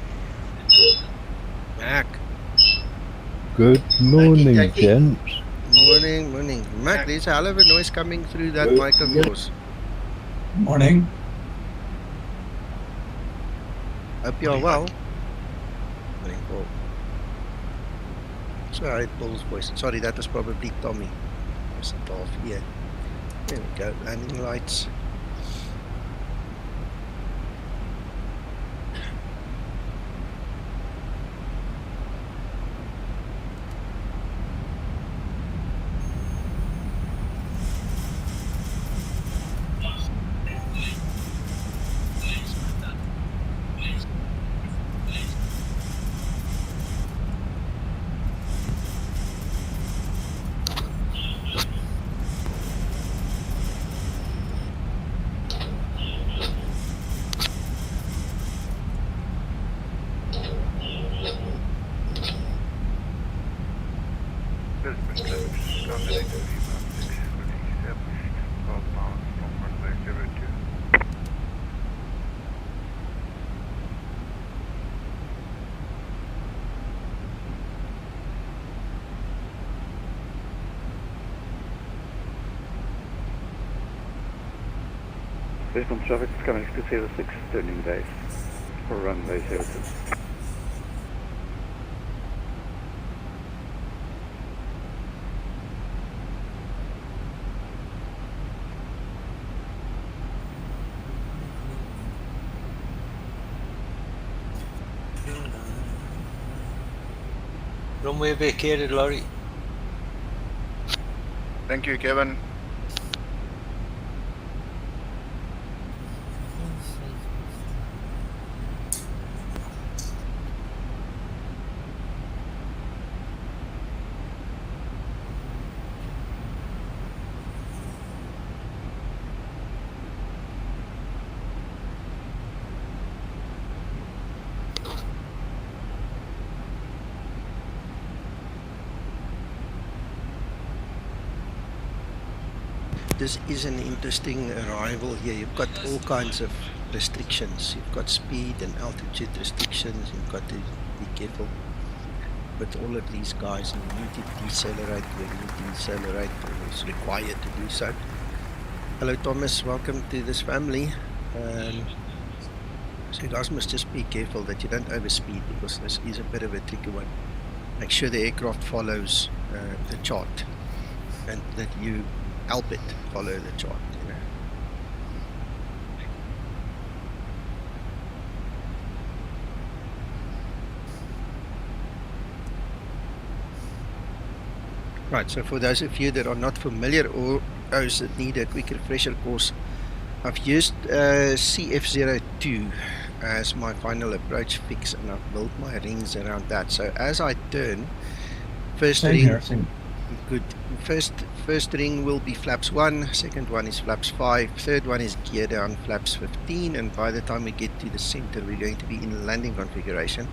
Mac. Good morning, Tacky. gents. Morning, morning. Mac, there's a hell of a noise coming through that Good. mic of yours. Morning. Hope you're well. Morning, Paul. Sorry, Paul's voice. Sorry, that was probably Tommy. Wasn't off here. There we go. Landing lights. Lisbon traffic, Skymatix 206, turning right for runway 02. Runway vacated, Laurie. Thank you, Kevin. This is an interesting arrival here. You've got all kinds of restrictions. You've got speed and altitude restrictions. You've got to be careful with all of these guys. You need to decelerate when you decelerate, or it's required to do so. Hello Thomas, welcome to this family. So you guys must just be careful that you don't overspeed, because this is a bit of a tricky one. Make sure the aircraft follows the chart, and that you help it follow the chart, you know. Right, so for those of you that are not familiar, or those that need a quick refresher course, I've used CF02 as my final approach fix, and I've built my rings around that. So as I turn, first Same ring, here, same. good. First ring will be flaps 1, second one is flaps 5, third one is gear down flaps 15, and by the time we get to the center we're going to be in landing configuration,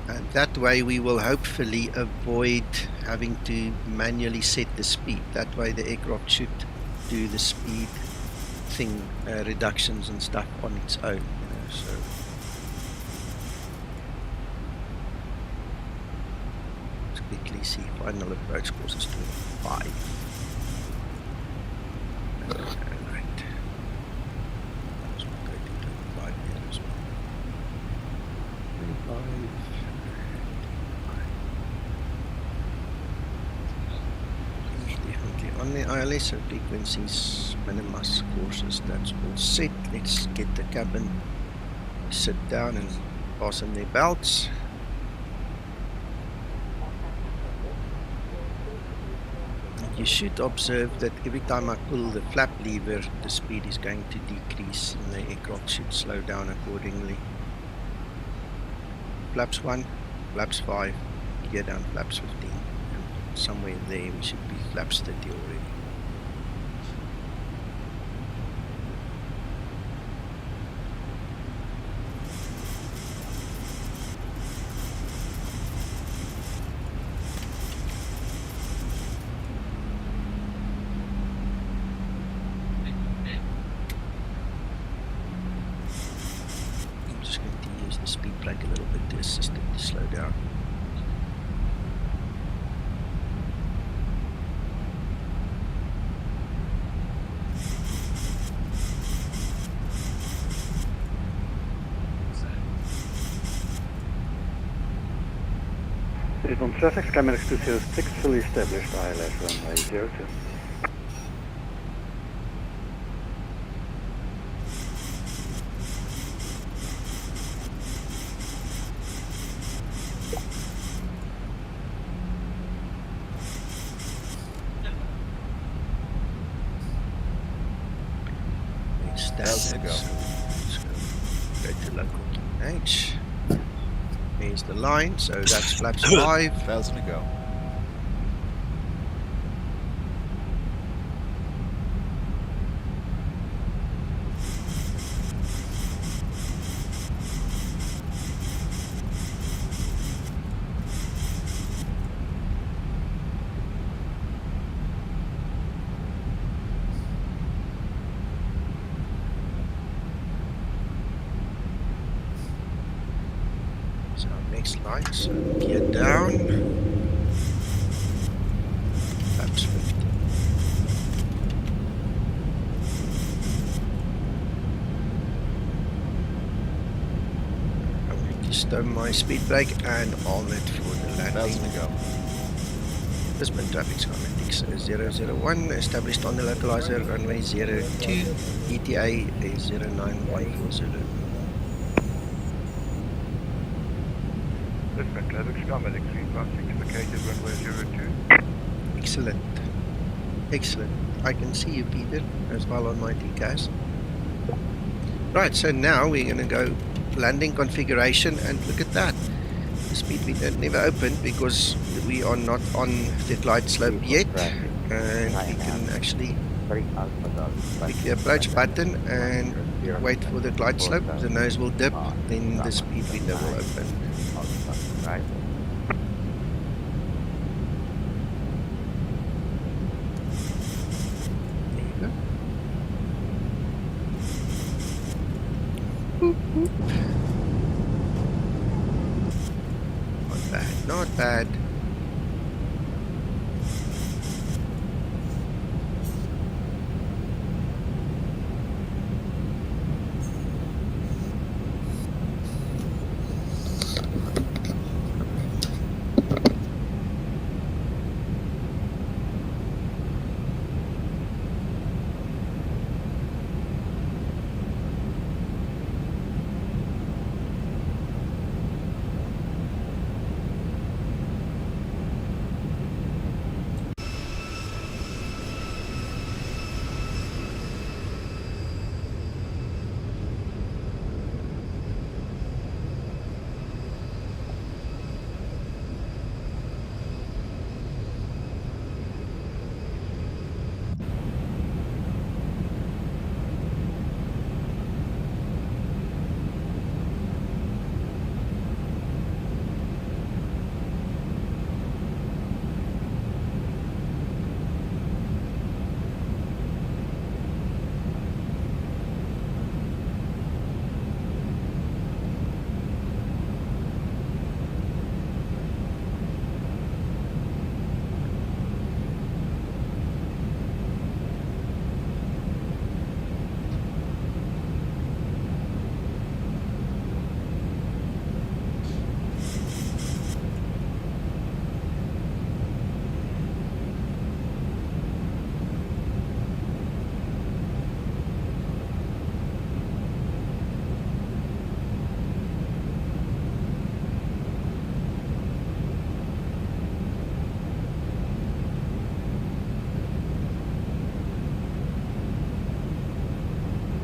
and that way we will hopefully avoid having to manually set the speed. That way the aircraft should do the speed thing, reductions and stuff on its own, you know. So let's quickly see final approach course is 25. Right. Let's go to 25 here as well. 25. Definitely on the ILS, so frequencies, minimus courses, that's all set. Let's get the cabin, sit down and fasten their belts. You should observe that every time I pull the flap lever, the speed is going to decrease and the aircraft should slow down accordingly. Flaps 1, flaps 5, gear down flaps 15, and somewhere there we should be flaps 30 already. Speed brake a little bit to assist it to slow down. Lisbon traffic, Skymatix 206, fully established ILS runway 02. Here's the line, so that's flaps 5. 1,000 to go. Line, so gear down, flaps 15. just my speed brake and arm it for the landing. 1000 to go. Lisbon traffic Skymatix 001 established on the localizer runway 02 ETA is 0914 Zulu. Lisbon traffic Skymatix V4.00 located runway 02. Excellent. Excellent. I can see you, Peter, as well on my TCAS. Right, so now we're going to go landing configuration and look at that. The speed meter never opened because we are not on the glide slope yet, and we can actually click the approach button and wait for the glide slope. The nose will dip, then the speed meter will open. Not bad, not bad.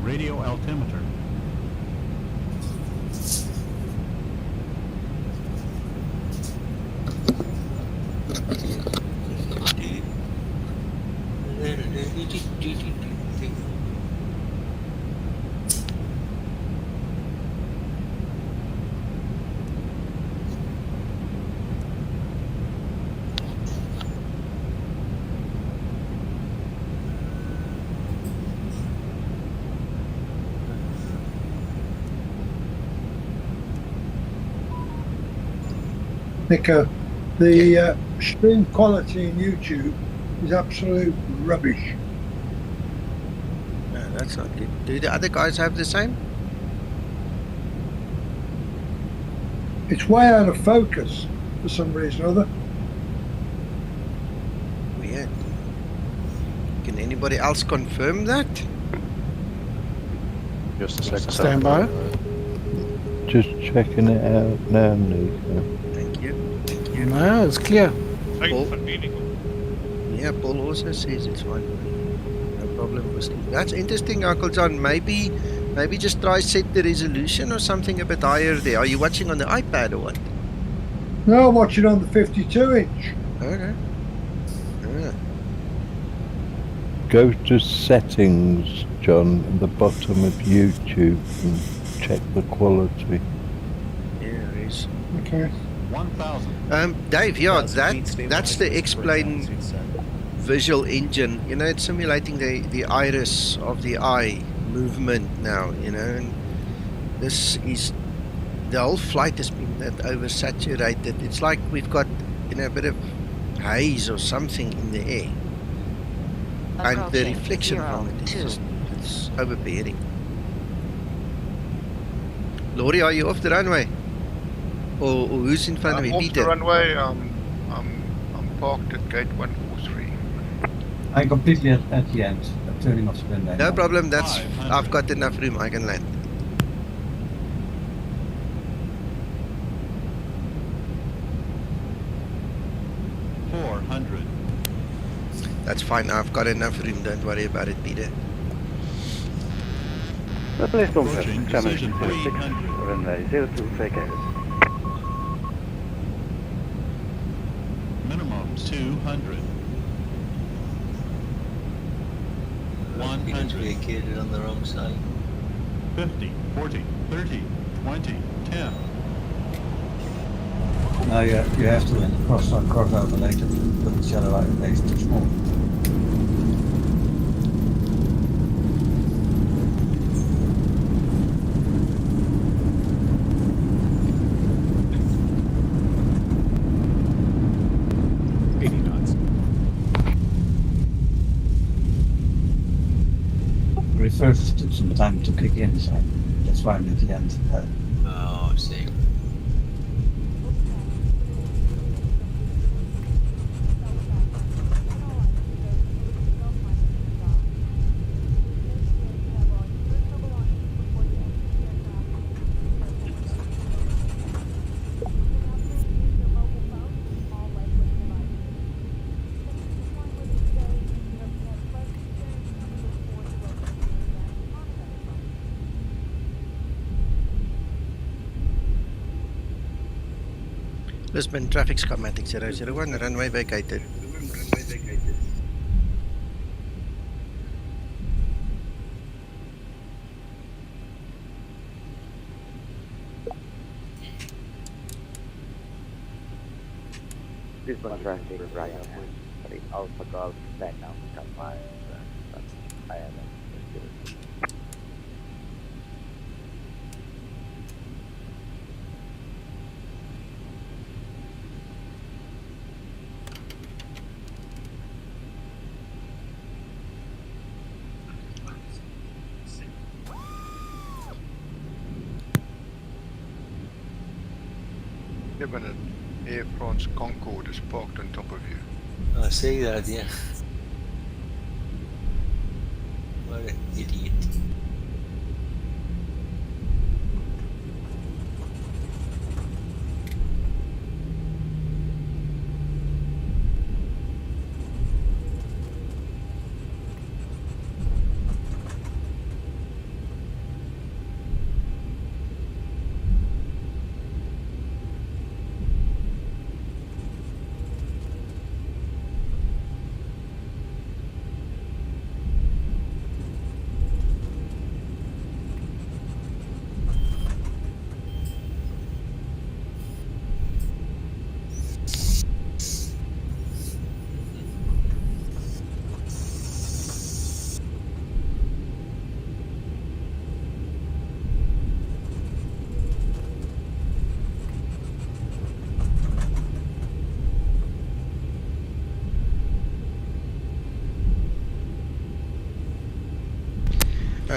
Radio altimeter. Nico, the stream quality in YouTube is absolute rubbish. No, that's not good. Do the other guys have the same? It's way out of focus for some reason or other. Weird. Can anybody else confirm that? Just a second. Stand by. Just checking it out now, Nico. Thank you. Thank you. No, it's clear. Yeah, Paul also says it's fine. No problem with Steve. That's interesting, Uncle John. Maybe just try set the resolution or something a bit higher there. Are you watching on the iPad or what? No, I'm watching on the 52-inch. Okay. Yeah. Go to settings, John, at the bottom of YouTube and check the quality. Yeah, it is. Okay. 1000. Dave, yeah, that's the X-Plane visual engine. You know, it's simulating the iris of the eye movement now, you know, and this is, the whole flight has been that oversaturated. It's like we've got, you know, a bit of haze or something in the air. And the reflection from it is just, it's overbearing. Laurie, are you off the runway? Or who's in front of me, Off Peter? the runway, I'm parked at gate 143. I'm completely at the end, turning off the runway. No now. problem. I've got enough room. I can land. That's fine. I've got enough room. Don't worry about it, Peter. Lisbon, Skymatix VA Flight, runway 02 vacated. Minimum 200. Because vacated on the wrong side. 50, 40, 30, 20, 10. No, you have to cross over later, but the shallow out base is too small. Refers took some time to kick in, so that's why I'm at the end. Oh, I see. Lisbon traffic Skymatix 001, runway vacated. Lisbon traffic right now. Sorry, Alpha Golf back now. Come by. I am An Air France Concorde is parked on top of you. I see that, yeah. What an idiot.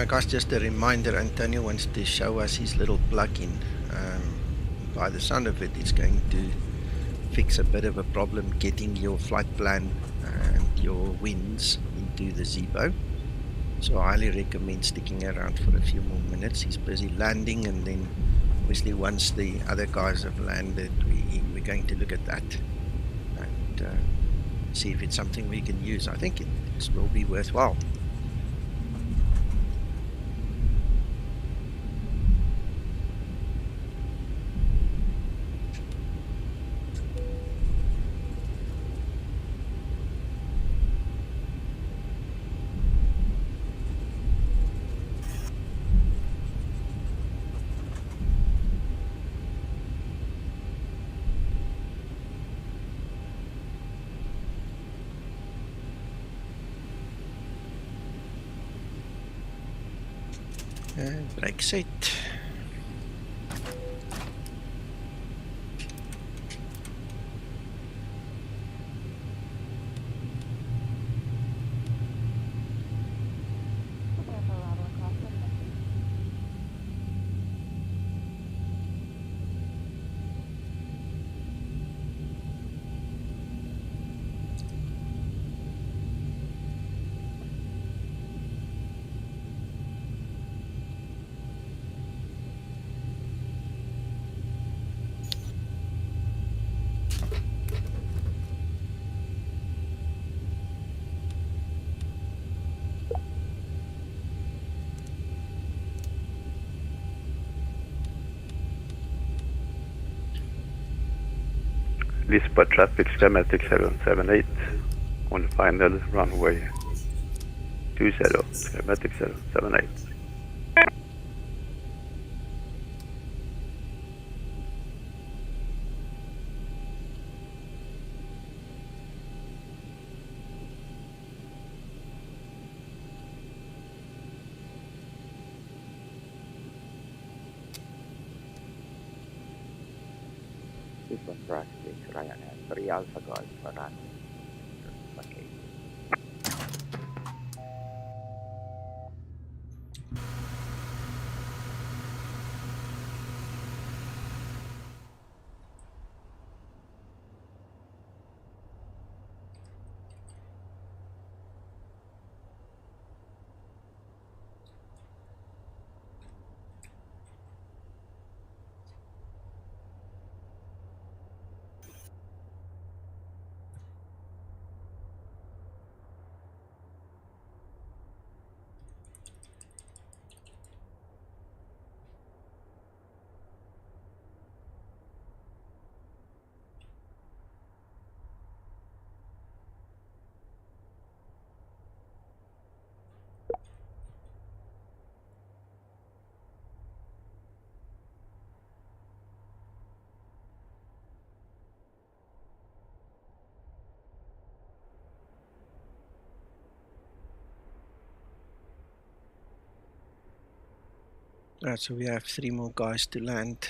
Guys, just a reminder, Antonio wants to show us his little plugin. By the sound of it, it's going to fix a bit of a problem getting your flight plan and your winds into the Zebo. So I highly recommend sticking around for a few more minutes. He's busy landing, and then obviously once the other guys have landed, we're going to look at that and see if it's something we can use. I think it will be worthwhile. Brake set. Lisbon traffic, Skymatix 778 on final runway 20, Skymatix 778. Lisbon traffic, Ryanair 3 Alpha Golf, run. Okay. Right, so we have 3 more guys to land.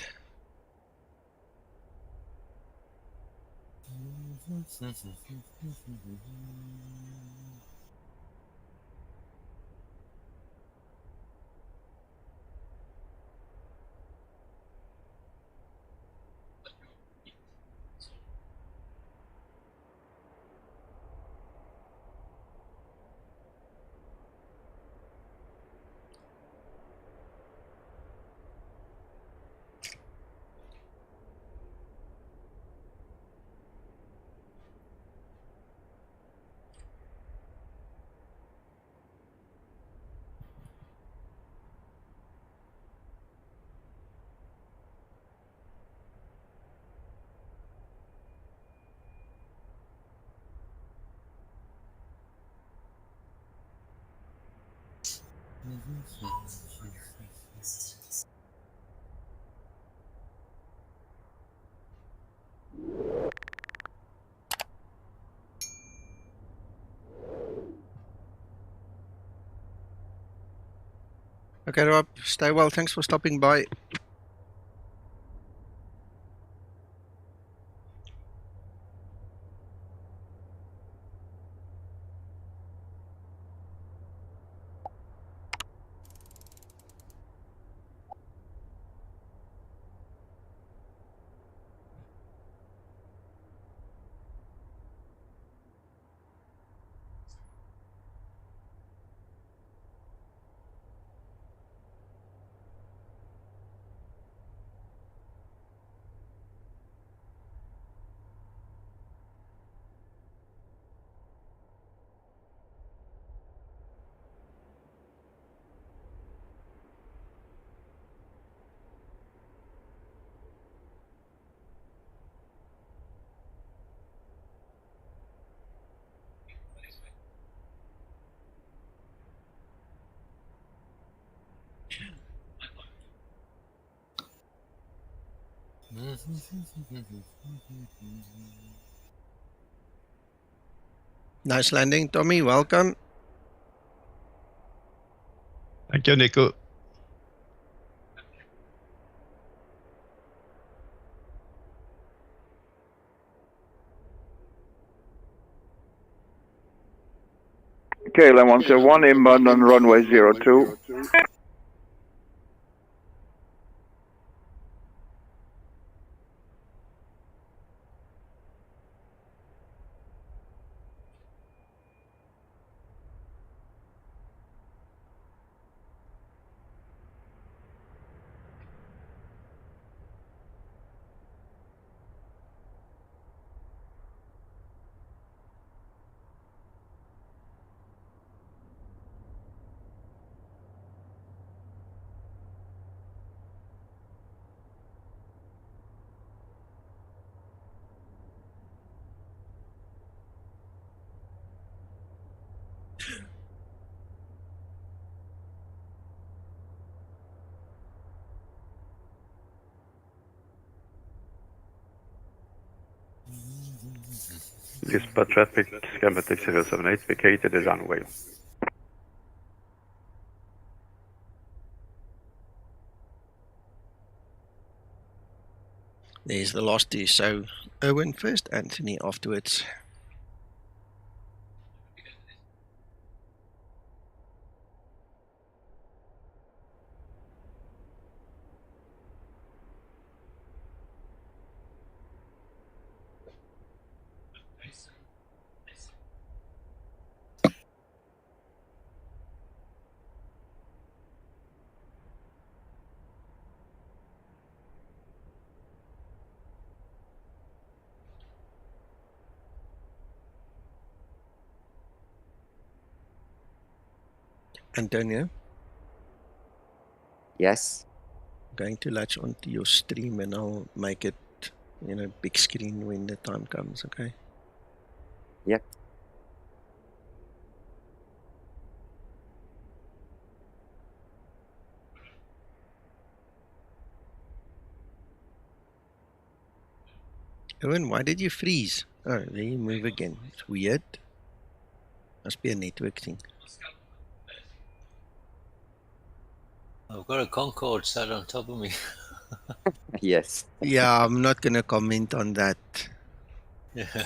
Okay, Rob, stay well. Thanks for stopping by. Nice landing, Tommy. Welcome. Thank you, Nico. KLM 101 inbound on runway 02. Lisbon traffic, Skymatix 078, vacated the runway. There's the last two. So Owen first, Anthony afterwards. Antonio? Yes. I'm going to latch onto your stream and I'll make it, big screen when the time comes, okay? Yep. Owen, why did you freeze? Oh, there you move again. It's weird. Must be a network thing. I've got a Concorde sat on top of me. Yes. Yeah, I'm not going to comment on that. Yeah.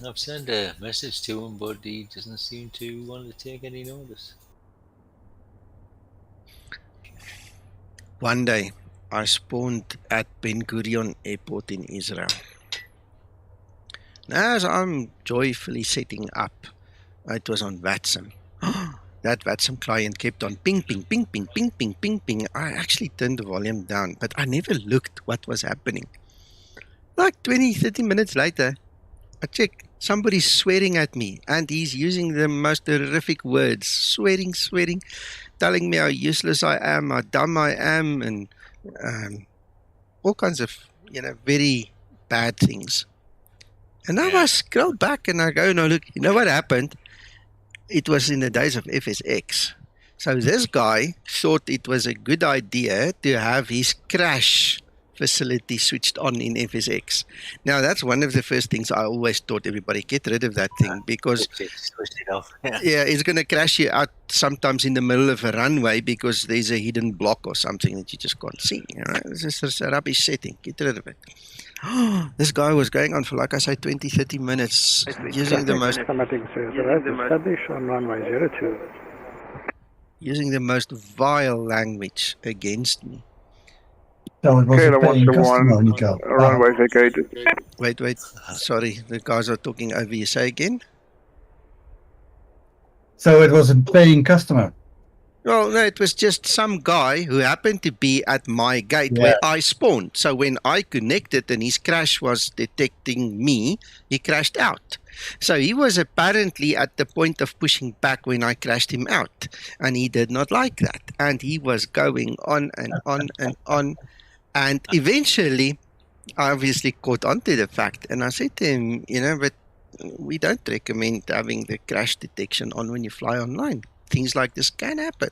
I've sent a message to him, but he doesn't seem to want to take any notice. One day, I spawned at Ben Gurion Airport in Israel. Now, as I'm joyfully setting up, it was on VATSIM. That VATSIM client kept on ping, ping, ping, ping, ping, ping, ping, ping. I actually turned the volume down, but I never looked what was happening. Like 20, 30 minutes later, I check. Somebody's swearing at me, and he's using the most horrific words. Swearing, telling me how useless I am, how dumb I am, and all kinds of, very bad things. And now I scroll back and I go, no, look, you know what happened? It was in the days of FSX. So this guy thought it was a good idea to have his crash facility switched on in FSX. Now, that's one of the first things I always taught everybody, get rid of that thing, because Switch it off. yeah, it's going to crash you out sometimes in the middle of a runway because there's a hidden block or something that you just can't see. It's just a rubbish setting. Get rid of it. This guy was going on for, like I say, 20, 30 minutes using the most on runway 02. Using the most vile language against me. So it was Kayla a paying wants to customer, one Nico. runway vacated. Wait. Sorry, the guys are talking over you. Say again? So it was a paying customer. Well, no, it was just some guy who happened to be at my gate where I spawned. So when I connected and his crash was detecting me, he crashed out. So he was apparently at the point of pushing back when I crashed him out. And he did not like that. And he was going on and on and on. And eventually, I obviously caught on to the fact. And I said to him, but we don't recommend having the crash detection on when you fly online. Things like this can happen.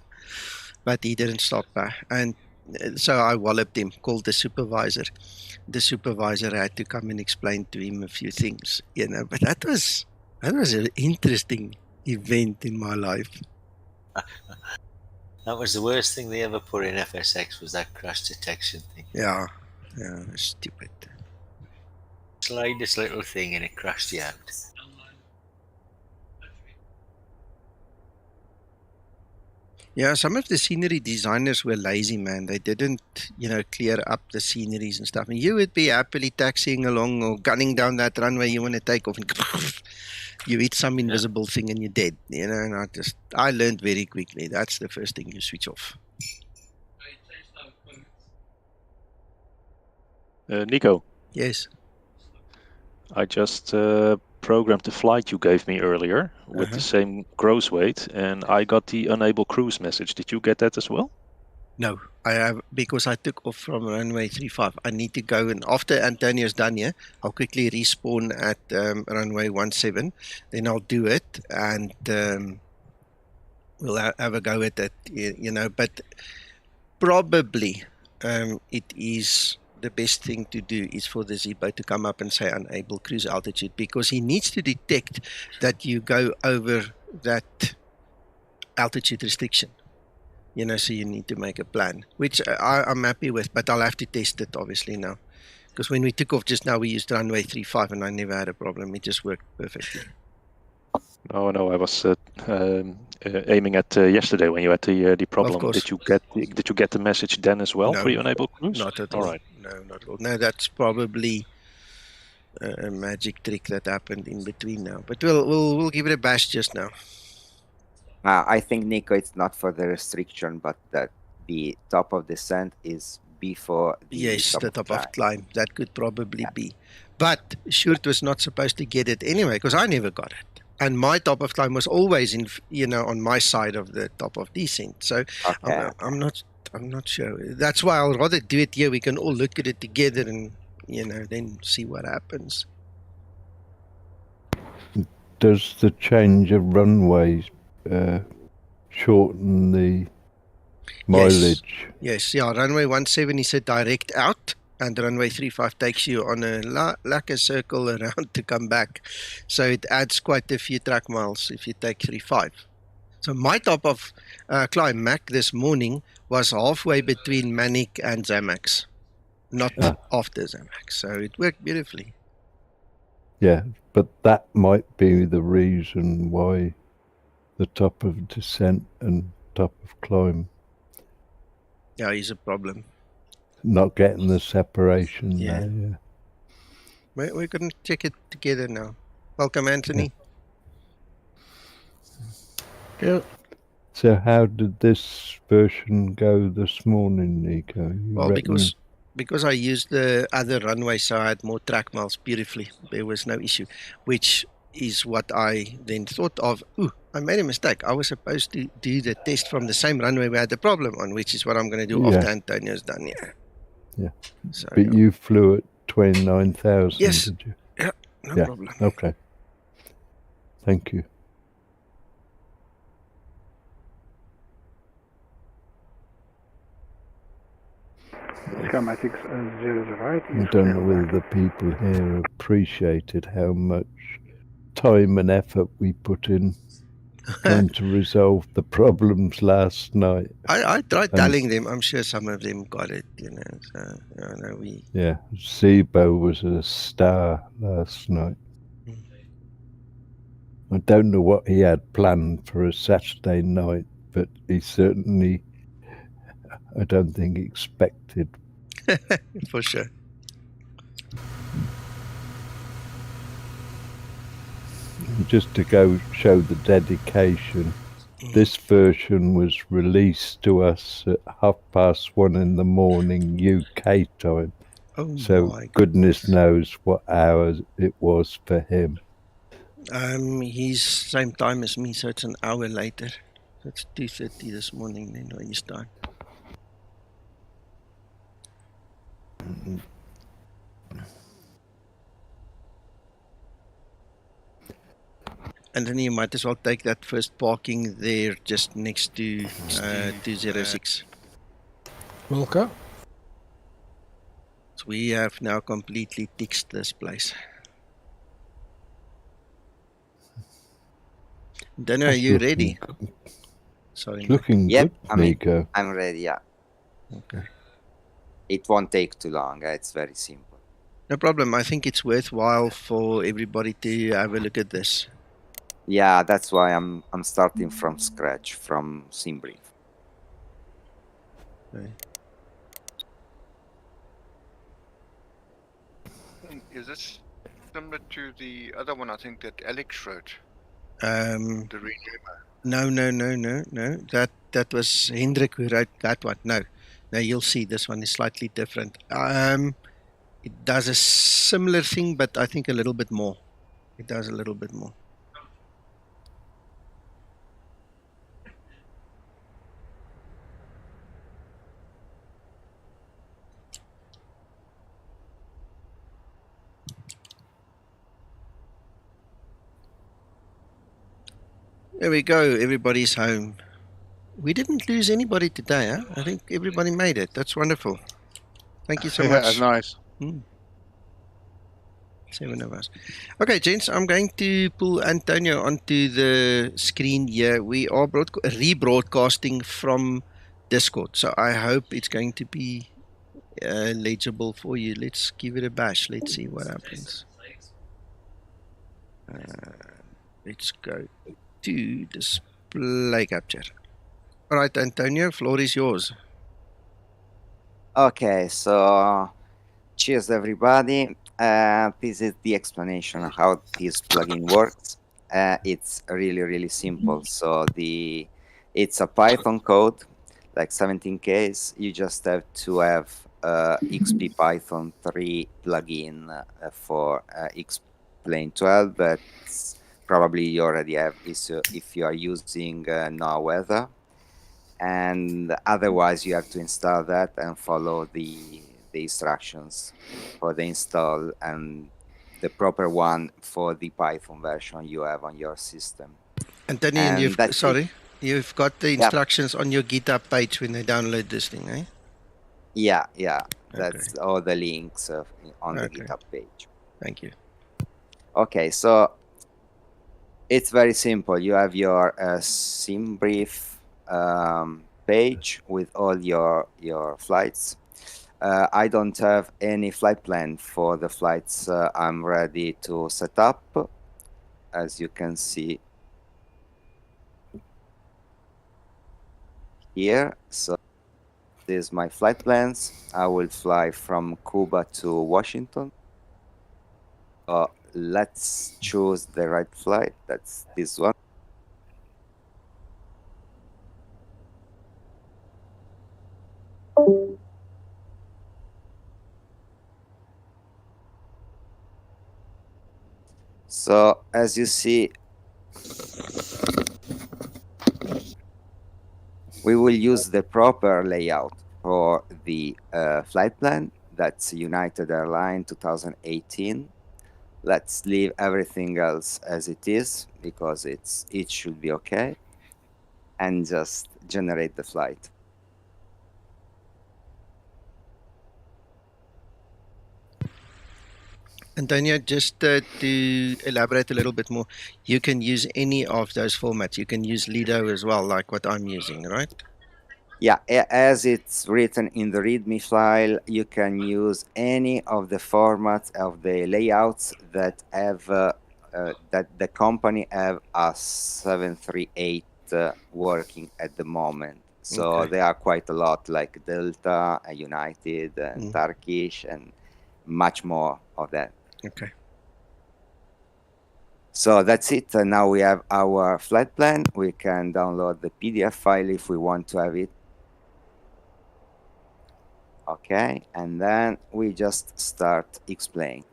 But he didn't stop. And so I walloped him, called the supervisor. The supervisor had to come and explain to him a few things, But that was an interesting event in my life. That was the worst thing they ever put in FSX, was that crash detection thing. Yeah, stupid. Slightest little thing and it crashed you out. Yeah, some of the scenery designers were lazy, man. They didn't, clear up the sceneries and stuff. And you would be happily taxiing along or gunning down that runway you want to take off, and you hit some invisible thing and you're dead. And I learned very quickly. That's the first thing you switch off. Nico. Yes. I just programmed the flight you gave me earlier with the same gross weight, and I got the unable cruise message. Did you get that as well? No, I have, because I took off from runway 35. I need to go, and after Antonio's done here, I'll quickly respawn at runway 17. Then I'll do it, and we'll have a go at it, But probably it is the best thing to do is for the Zebo to come up and say unable cruise altitude, because he needs to detect that you go over that altitude restriction. You know, so you need to make a plan, which I'm happy with, but I'll have to test it obviously now. Because when we took off just now, we used runway 35 and I never had a problem. It just worked perfectly. No, I was aiming at yesterday when you had the problem. Of course. Did you get the message then as well No, for the unable cruise? not at all. Right. No, not at all. No, that's probably a magic trick that happened in between now. But we'll give it a bash just now. I think, Nico, it's not for the restriction, but that the top of descent is before the yes, top the of top climb. of climb. That could probably be. But Short was not supposed to get it anyway, because I never got it. And my top of climb was always in, on my side of the top of descent. So Okay. I'm not sure. That's why I'll rather do it here. We can all look at it together and then see what happens. Does the change of runways shorten the mileage? Yes. Runway 17 is a direct out, and runway 35 takes you on a like a circle around to come back. So it adds quite a few track miles if you take 35. So my top of climb Mac this morning was halfway between MANIK and XAMAX, not after XAMAX. So it worked beautifully. Yeah, but that might be the reason why the top of descent and top of climb. Yeah, is a problem. Not getting the separation there, yeah. We're going to check it together now. Welcome, Anthony. Yeah. So how did this version go this morning, Nico? Well, because I used the other runway, so I had more track miles beautifully. There was no issue, which is what I then thought of. I made a mistake. I was supposed to do the test from the same runway we had the problem on, which is what I'm going to do after Antonio's done here. Yeah. So, but you flew at 29,000, yes. did you? Yeah, no problem. Okay. Thank you. Skymatix 008. I don't know whether the people here appreciated how much time and effort we put in trying to resolve the problems last night. I tried telling them. I'm sure some of them got it, So, Yeah, Zebo was a star last night. I don't know what he had planned for a Saturday night, but he certainly, I don't think, expected. For sure. Just to go show the dedication, this version was released to us at 1:30 in the morning UK time. So goodness knows what hours it was for him. He's same time as me, so it's an hour later. It's 2:30 this morning then on his time. And then you might as well take that first parking there just next to 206. Okay. So we have now completely fixed this place. Then are you ready? Sorry. Looking good, Nico. I'm ready, yeah. Okay. It won't take too long. It's very simple. No problem. I think it's worthwhile for everybody to have a look at this. Yeah, that's why I'm starting from scratch, from SimBrief. Okay. Is this similar to the other one? I think that Alex wrote. The No. That was Hendrik who wrote that one. No, you'll see this one is slightly different. It does a similar thing, but I think a little bit more. It does a little bit more. There we go. Everybody's home. We didn't lose anybody today, huh? I think everybody made it. That's wonderful. Thank you so Yeah, much. nice. 7 of us. Okay, gents, I'm going to pull Antonio onto the screen here. We are rebroadcasting from Discord, so I hope it's going to be legible for you. Let's give it a bash. Let's see what happens. Let's go to display capture. All right, Antonio, floor is yours. Okay, so cheers everybody. This is the explanation of how this plugin works. It's really simple. So it's a Python code, like 17Ks. You just have to have XP Python 3 plugin for Xplane 12, but probably you already have if you are using no weather. And otherwise you have to install that and follow the instructions for the install and the proper one for the Python version you have on your system. Antonio, And you've that's it. you've got the instructions on your GitHub page when they download this thing, eh? Yeah, that's all the links on the GitHub page. Thank you. Okay, so it's very simple. You have your sim brief page with all your flights. I don't have any flight plan for the flights I'm ready to set up. As you can see here, so this is my flight plans. I will fly from Cuba to Washington. Let's choose the right flight. That's this one. So as you see, we will use the proper layout for the flight plan. That's United Airlines 2018. Let's leave everything else as it is because it should be okay. And just generate the flight. Antonio, just to elaborate a little bit more, you can use any of those formats. You can use Lido as well, like what I'm using, right? Yeah, as it's written in the README file, you can use any of the formats of the layouts that have that the company have a 738 working at the moment. So there are quite a lot, like Delta, United, and Turkish, and much more of that. Okay. So that's it. Now we have our flight plan. We can download the PDF file if we want to have it. Okay, and then we just start explain.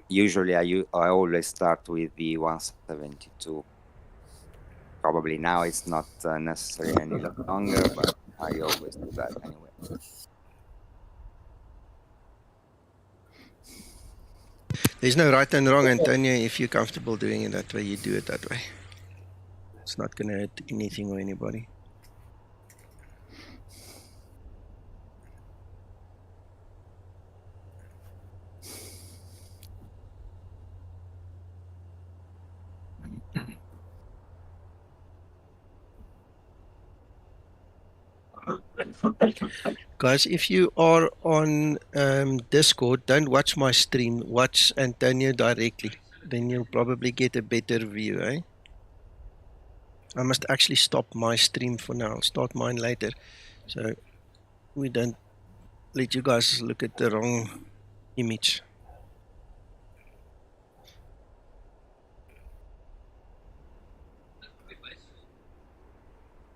Usually I always start with the 172. Probably now it's not necessary any longer, but I always do that anyway. There's no right and wrong, Antonio. If you're comfortable doing it that way, you do it that way. It's not going to hurt anything or anybody. Guys, if you are on Discord, don't watch my stream. Watch Antonio directly. Then you'll probably get a better view, eh? I must actually stop my stream for now. I'll start mine later. So we don't let you guys look at the wrong image.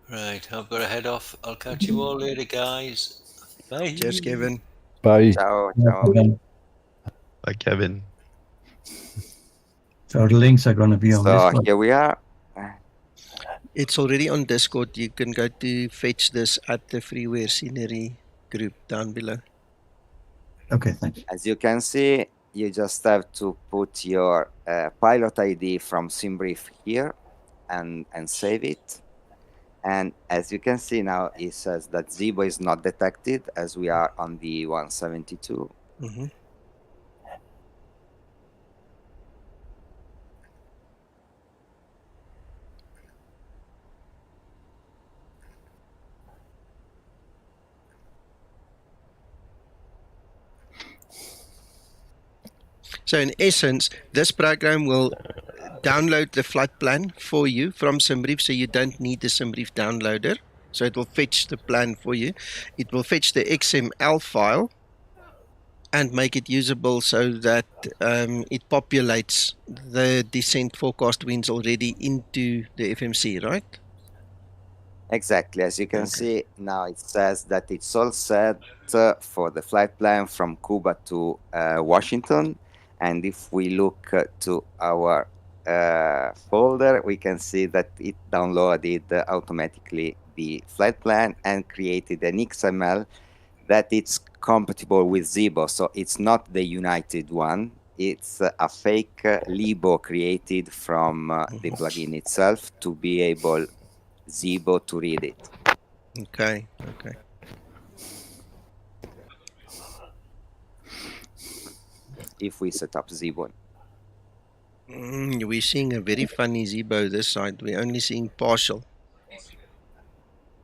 Right, I've got to head off. I'll catch you all later, guys. Bye. Cheers, Kevin. Bye. Ciao, ciao. Bye, Kevin. So the links are going to be on So Discord. here we are. It's already on Discord. You can go to fetch this at the Freeware Scenery group down below. Okay, thanks. As you can see, you just have to put your pilot ID from SimBrief here and save it. And as you can see now, it says that Zebo is not detected as we are on the 172. Mm-hmm. So in essence, this program will download the flight plan for you from SimBrief, so you don't need the SimBrief downloader. So it will fetch the plan for you. It will fetch the XML file and make it usable so that it populates the descent forecast winds already into the FMC, right? Exactly. As you can see now, it says that it's all set for the flight plan from Cuba to Washington. And if we look to our folder, we can see that it downloaded automatically the flight plan and created an XML that it's compatible with Zebo. So it's not the United one. It's a fake Libo created from the plugin itself to be able Zebo to read it. Okay, okay. If we set up Zebo. We're seeing a very funny Zebo this side. We're only seeing partial. It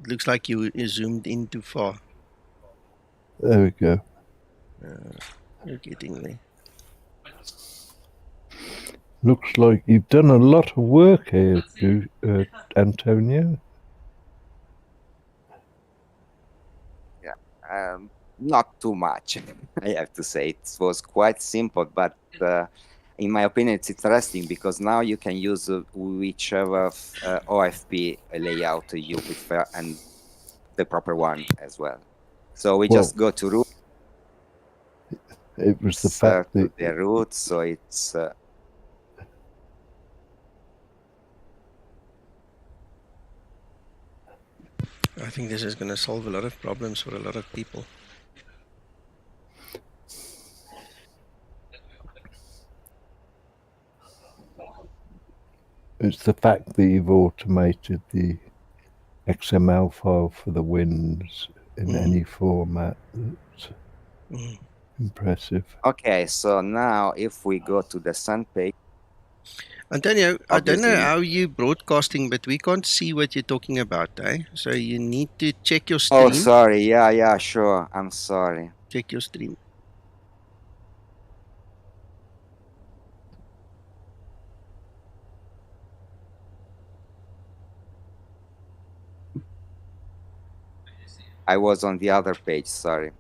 looks like you zoomed in too far. There we go. You're getting there. Looks like you've done a lot of work here, Antonio. Yeah, not too much, I have to say. It was quite simple, but in my opinion, it's interesting because now you can use whichever OFP layout you prefer and the proper one as well. So we just go to route. It was the fact that the route, so it's I think this is going to solve a lot of problems for a lot of people. it's the fact that you've automated the XML file for the winds in any format that's impressive. okay. So now if we go to the sun page, Antonio, I don't know obviously- how you broadcasting, but we can't see what you're talking about, eh? So you need to check your stream. Oh, sorry. Yeah, sure. I'm sorry. Check your stream. I was on the other page, sorry.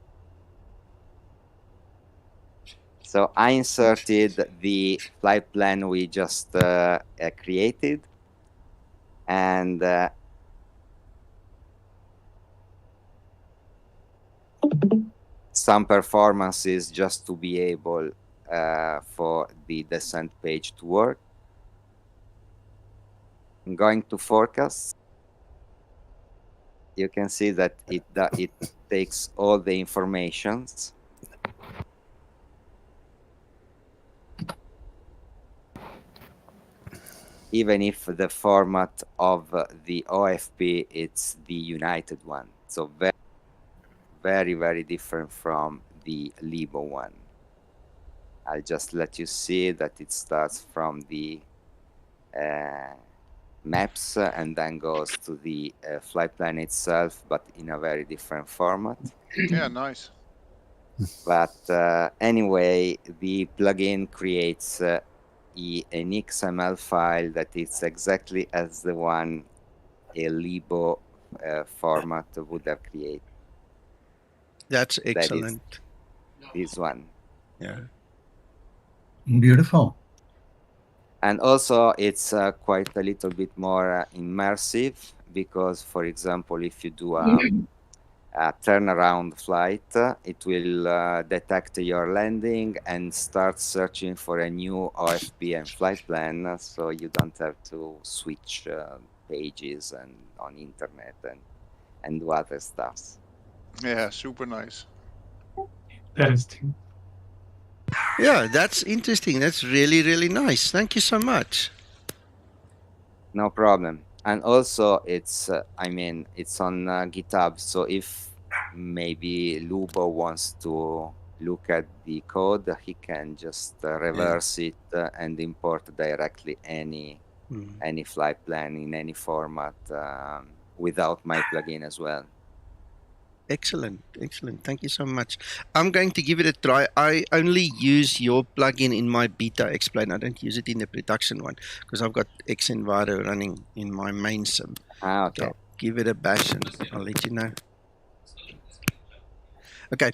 So I inserted the flight plan we just created, and some performances just to be able for the descent page to work. I'm going to forecast. You can see that it takes all the informations. Even if the format of the OFP, it's the United one. So very, very, very different from the Libo one. I'll just let you see that it starts from the maps and then goes to the flight plan itself, but in a very different format. Yeah, nice. But anyway, the plugin creates an XML file that is exactly as the one a Libo format would have created. That's excellent. That is this one. Yeah. Beautiful. And also, it's quite a little bit more immersive because, for example, if you do turnaround flight, it will detect your landing and start searching for a new OFP and flight plan, so you don't have to switch pages and on internet and do other stuff. Yeah, super nice. Interesting. Yeah, that's interesting. That's really, really nice. Thank you so much. No problem. And also, it's I mean, it's on GitHub. So if maybe Lubo wants to look at the code, he can just reverse it and import directly any flight plan in any format without my plugin as well. Excellent, excellent. Thank you so much. I'm going to give it a try. I only use your plugin in my beta explain. I don't use it in the production one because I've got XEnviro running in my main sim. Ah, okay. So give it a bash and I'll let you know. Okay,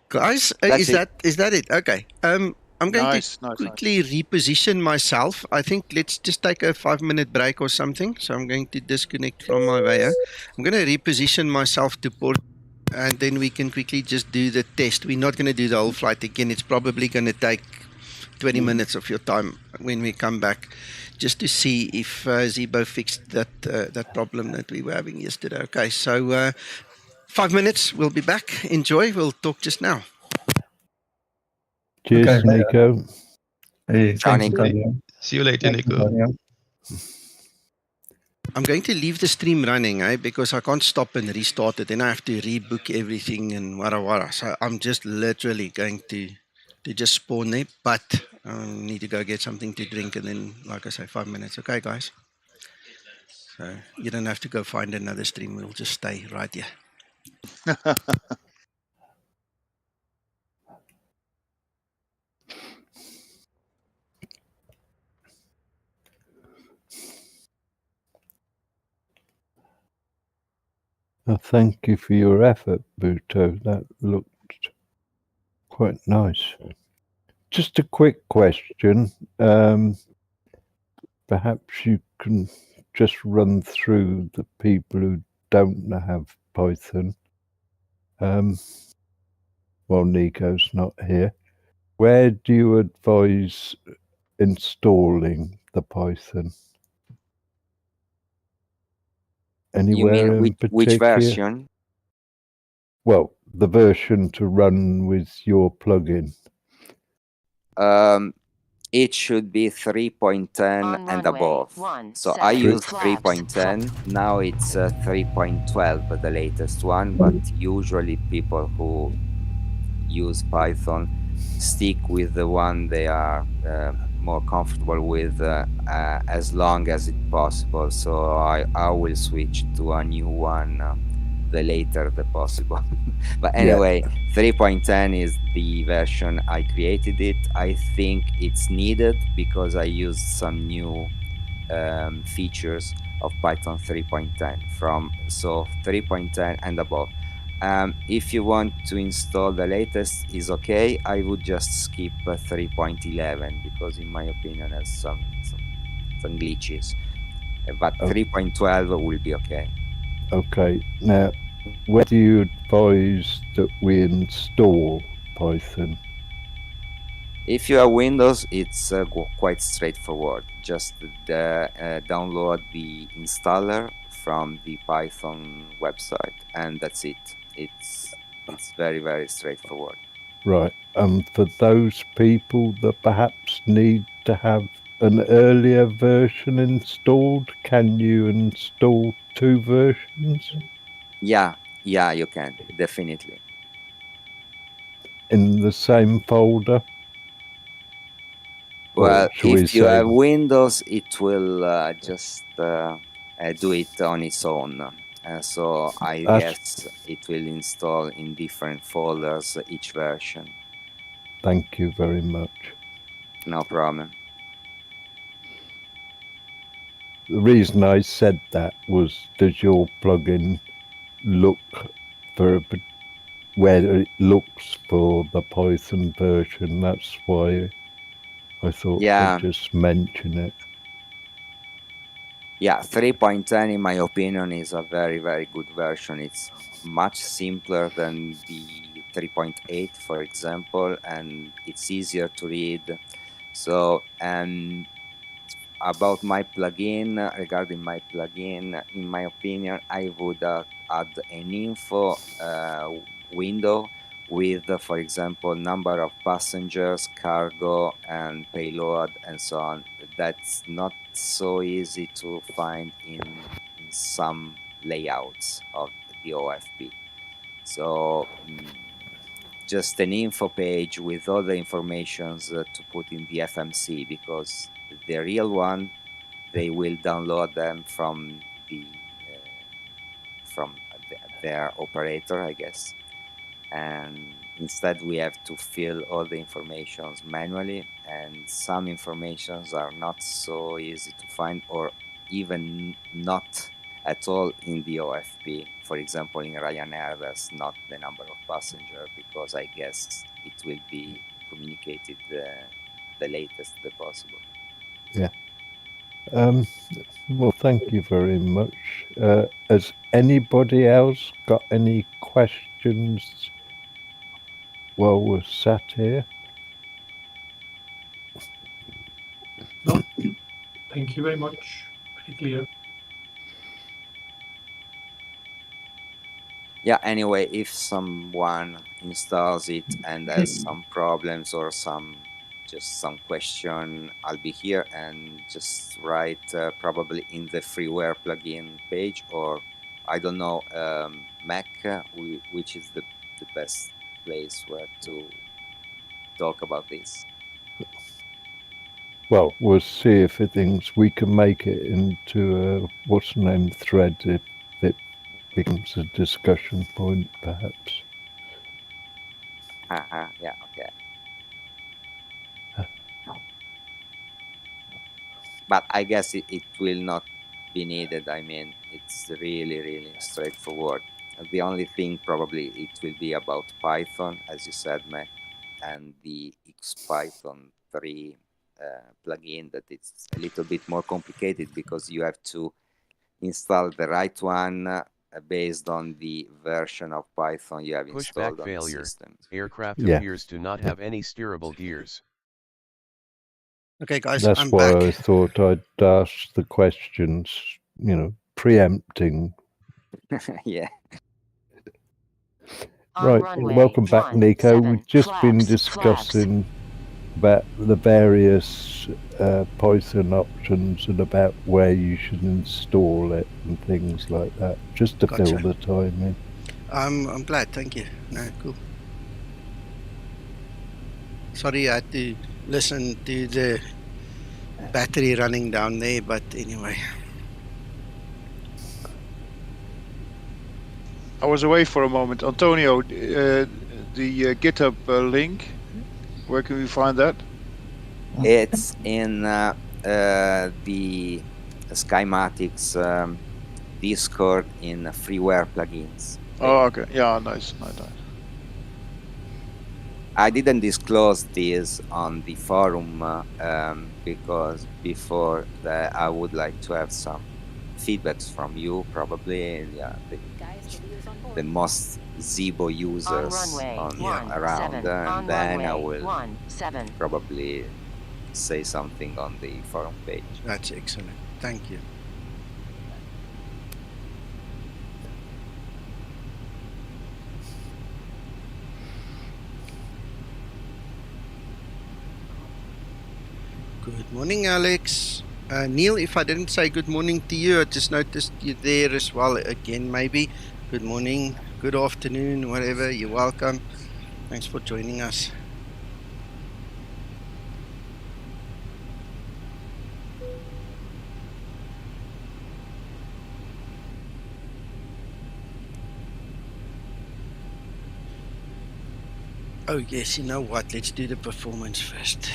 guys, is that it? Okay. I'm going to quickly reposition myself. I think let's just take a 5-minute break or something. So I'm going to disconnect from my VA. I'm going to reposition myself to Porto. And then we can quickly just do the test. We're not going to do the whole flight again. It's probably going to take 20 minutes of your time when we come back, just to see if Zebo fixed that problem that we were having yesterday. Okay, so 5 minutes. We'll be back. Enjoy. We'll talk just now. Cheers, Okay. Nico. Hey, Ciao, thanks, Nico. Antonio. See you later, Thanks, Nico. Antonio. I'm going to leave the stream running, because I can't stop and restart it. Then I have to rebook everything and wara. So I'm just literally going to just spawn there, but I need to go get something to drink, and then, like I say, 5 minutes. Okay, guys? So you don't have to go find another stream. We'll just stay right here. Thank you for your effort, Buto. That looked quite nice. Just a quick question. Perhaps you can just run through the people who don't have Python. Well, Nico's not here. Where do you advise installing the Python? Anywhere You mean which version? Well, the version to run with your plugin. It should be 3.10 and above. So I use 3.10. Now it's 3.12, the latest one. But usually people who use Python stick with the one they are more comfortable with as long as it's possible. So I will switch to a new one the later the possible. But anyway, 3.10 is the version I created it. I think it's needed because I used some new features of Python 3.10 so 3.10 and above. If you want to install the latest, is okay. I would just skip 3.11 because in my opinion has some glitches, but 3.12 will be okay. Okay, now where do you advise that we install Python? If you have Windows, it's quite straightforward. Just download the installer from the Python website, and that's it. It's very, very straightforward. Right, for those people that perhaps need to have an earlier version installed, can you install 2 versions? Yeah, you can, definitely. In the same folder? Well, if you have Windows, it will just do it on its own. So I guess it will install in different folders each version. Thank you very much. No problem. The reason I said that was, does your plugin look for where it looks for the Python version? That's why I thought I'd just mention it. Yeah, 3.10 in my opinion is a very, very good version. It's much simpler than the 3.8, for example, and it's easier to read. So, about my plugin, regarding my plugin, in my opinion, I would add an info window with, for example, number of passengers, cargo, and payload, and so on. That's not so easy to find in some layouts of the OFP. So just an info page with all the informations to put in the FMC, because the real one, they will download them from their operator, I guess, and instead we have to fill all the informations manually, and some informations are not so easy to find, or even not at all in the OFP. For example, in Ryanair, there's not the number of passengers, because I guess it will be communicated the latest possible. Yeah. Well, thank you very much. Has anybody else got any questions while we're sat here? No, thank you very much. Very clear. Yeah, anyway, if someone installs it and has some problems or just some question, I'll be here, and just write probably in the freeware plugin page, or I don't know, Mac, which is the best place where to talk about this. Well, we'll see if it thinks we can make it into a what's the name thread if it becomes a discussion point, perhaps. Yeah, okay. But I guess it will not be needed. I mean, it's really, really straightforward. The only thing probably it will be about Python, as you said, Mac, and the XPython 3 plugin, that it's a little bit more complicated because you have to install the right one based on the version of Python you have installed on the system. Aircraft Yeah. appears to not have any steerable gears. Okay, guys, That's I'm why back. I thought I'd ask the questions, preempting. Yeah. Right, runway welcome back, 17, Nico. We've just been flaps, discussing about the various Python options and about where you should install it and things like that, just to fill Gotcha. the time in. I'm glad, thank you. No, cool. Sorry, I had to listen to the battery running down there, but anyway. I was away for a moment. Antonio, the GitHub link, where can we find that? It's in the Skymatix Discord in freeware plugins. Oh, okay. Yeah, nice. I didn't disclose this on the forum because before that I would like to have some feedbacks from you, probably. Yeah, the most Zebo users around, and then I will probably say something on the forum page. That's excellent. Thank you. Good morning, Alex. Neil, if I didn't say good morning to you, I just noticed you there as well again, maybe. Good morning, good afternoon, whatever. You're welcome. Thanks for joining us. Oh, yes, you know what? Let's do the performance first.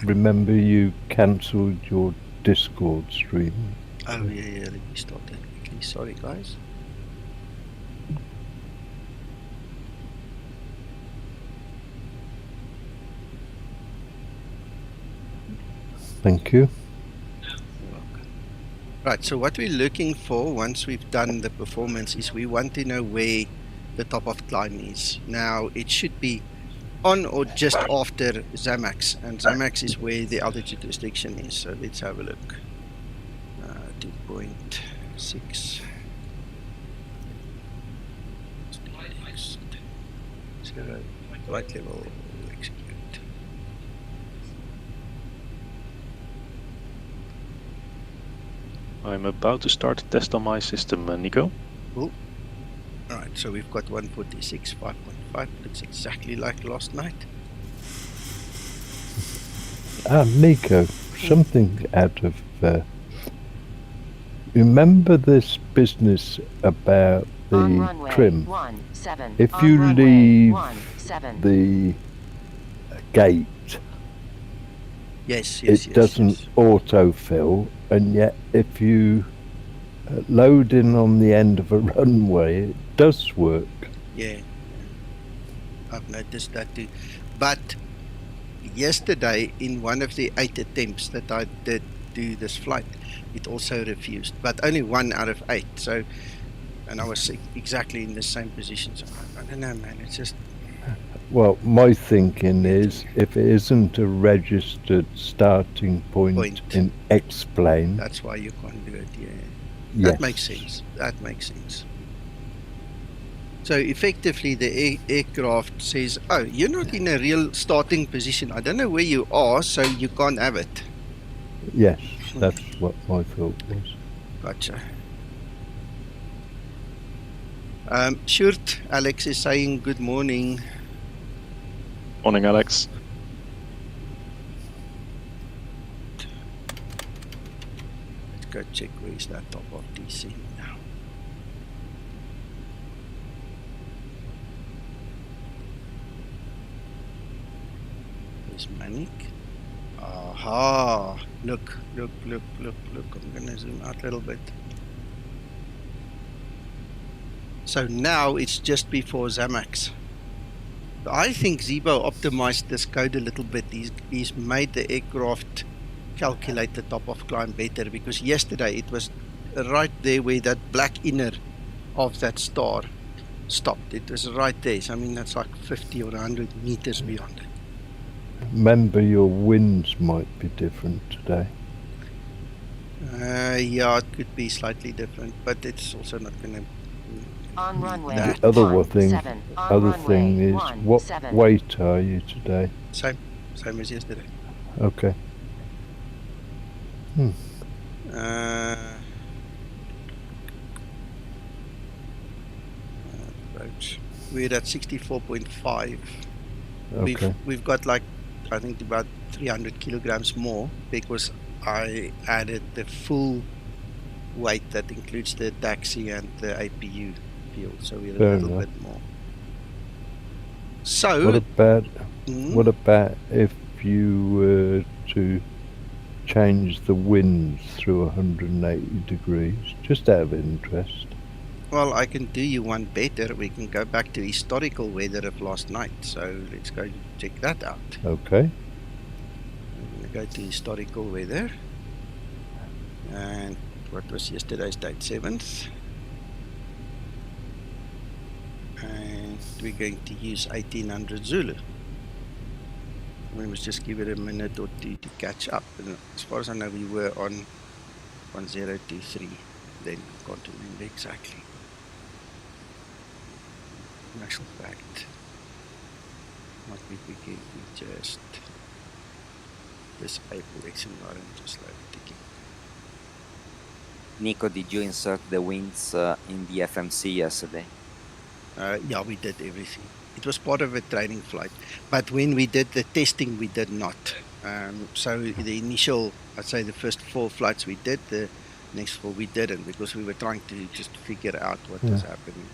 Remember, you cancelled your Discord stream. Oh, yeah, let me start that quickly. Sorry, guys. Thank you. Right, so what we're looking for once we've done the performance is we want to know where the top of climb is. Now, it should be on or just after XAMAX, and XAMAX is where the altitude restriction is. So let's have a look. 2.6. Flight level, execute. I'm about to start a test on my system, Nico. Cool. Alright, so we've got 146, 5.5. Looks exactly like last night. Nico, something out of... remember this business about the trim? If you leave the gate, it doesn't autofill, and yet if you load in on the end of a runway, it does work. Yeah, I've noticed that too. But yesterday, in one of the 8 attempts that I did do this flight, it also refused, but only 1 out of 8. So, and I was exactly in the same position. So I don't know, man. It's just. Well, my thinking is, if it isn't a registered starting point in X-plane, that's why you can't do it. Yeah. Yes. That makes sense. That makes sense. So effectively, the aircraft says, "Oh, you're not in a real starting position. I don't know where you are, so you can't have it." Yes, that's what my thought was. Gotcha. Shurt, Alex is saying good morning. Morning, Alex. Let's go check where's that top of DC now. There's MANIK. Aha! Look. I'm gonna zoom out a little bit. So now it's just before XAMAX. I think Zebo optimized this code a little bit. He's made the aircraft calculate the top of climb better, because yesterday it was right there where that black inner of that star stopped. It was right there. So, I mean, that's like 50 or 100 meters beyond it. Remember, your winds might be different today. Yeah, it could be slightly different, but it's also not going to. On runway. The other thing is, what weight are you today? Same as yesterday. Okay. We're at 64.5. Okay. We've got like, I think about 300 kilograms more, because I added the full weight that includes the taxi and the APU fuel, so we're a little bit more. So what about if you were to change the winds through 180 degrees, just out of interest? Well, I can do you one better. We can go back to historical weather of last night. So let's go check that out. Okay. I'm going to go to historical weather. And what was yesterday's date? 7th. And we're going to use 1800 Zulu. We must just give it a minute or two to catch up. And as far as I know, we were on 1023. Then can't remember exactly. In actual fact, might be we can just disable XMR and just let it again. Nico, did you insert the winds in the FMC yesterday? Yeah, we did everything. It was part of a training flight, but when we did the testing, we did not. So the initial, I'd say the first 4 flights we did, the next 4 we didn't, because we were trying to just figure out what was happening.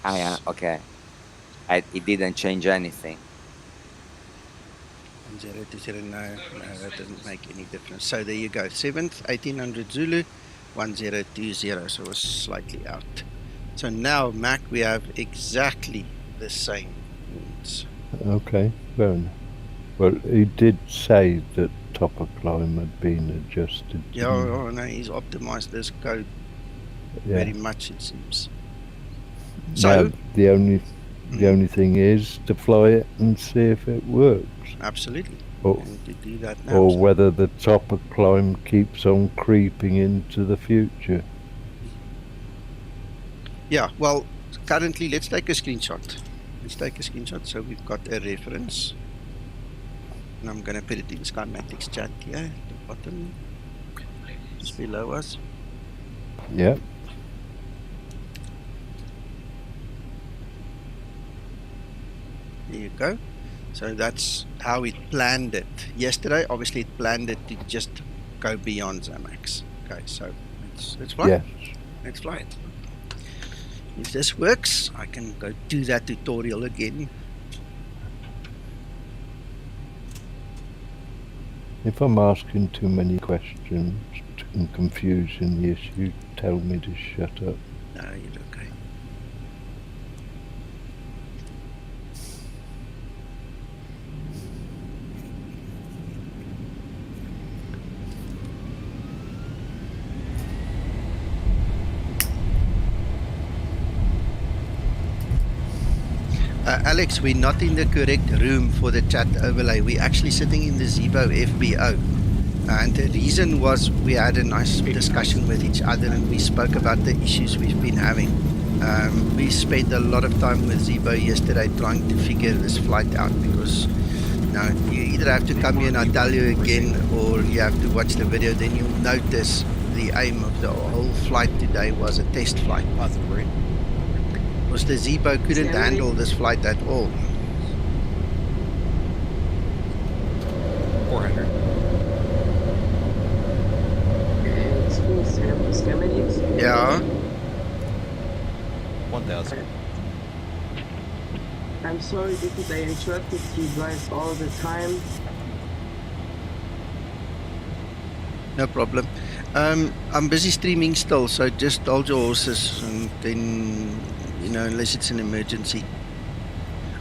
Ah, yeah, okay. It didn't change anything. 0 to 0, no, that doesn't make any difference. So there you go, 7th, 1800 Zulu, 1020, so it was slightly out. So now, Mac, we have exactly the same winds. Okay, very nice. Well, he did say that topper climb had been adjusted. Yeah, didn't he? oh, no, he's optimized this code very much, it seems. So, Now the only thing is to fly it and see if it works. Absolutely. Or, And to do that now. or whether the topper climb keeps on creeping into the future. Yeah, well, currently, let's take a screenshot. Let's take a screenshot so we've got a reference. And I'm going to put it in Skymatix chat here at the bottom, just below us. Yeah. There you go. So that's how it planned it. Yesterday, obviously, it planned it to just go beyond XAMAX. Okay, so let's fly. Yes. Let's fly it. If this works, I can go do that tutorial again. If I'm asking too many questions and confusing the issue, tell me to shut up. No, you're okay. Alex, we're not in the correct room for the chat overlay. We're actually sitting in the Zebo FBO. And the reason was we had a nice discussion with each other and we spoke about the issues we've been having. We spent a lot of time with Zebo yesterday trying to figure this flight out because now you either have to come here and I tell you again or you have to watch the video. Then you'll notice the aim of the whole flight today was a test flight. Because the Zebo couldn't handle this flight at all. 400. Yeah. 1000. I'm sorry because I interrupted you guys all the time. No problem. I'm busy streaming still, so just hold your horses and then, you know, unless it's an emergency.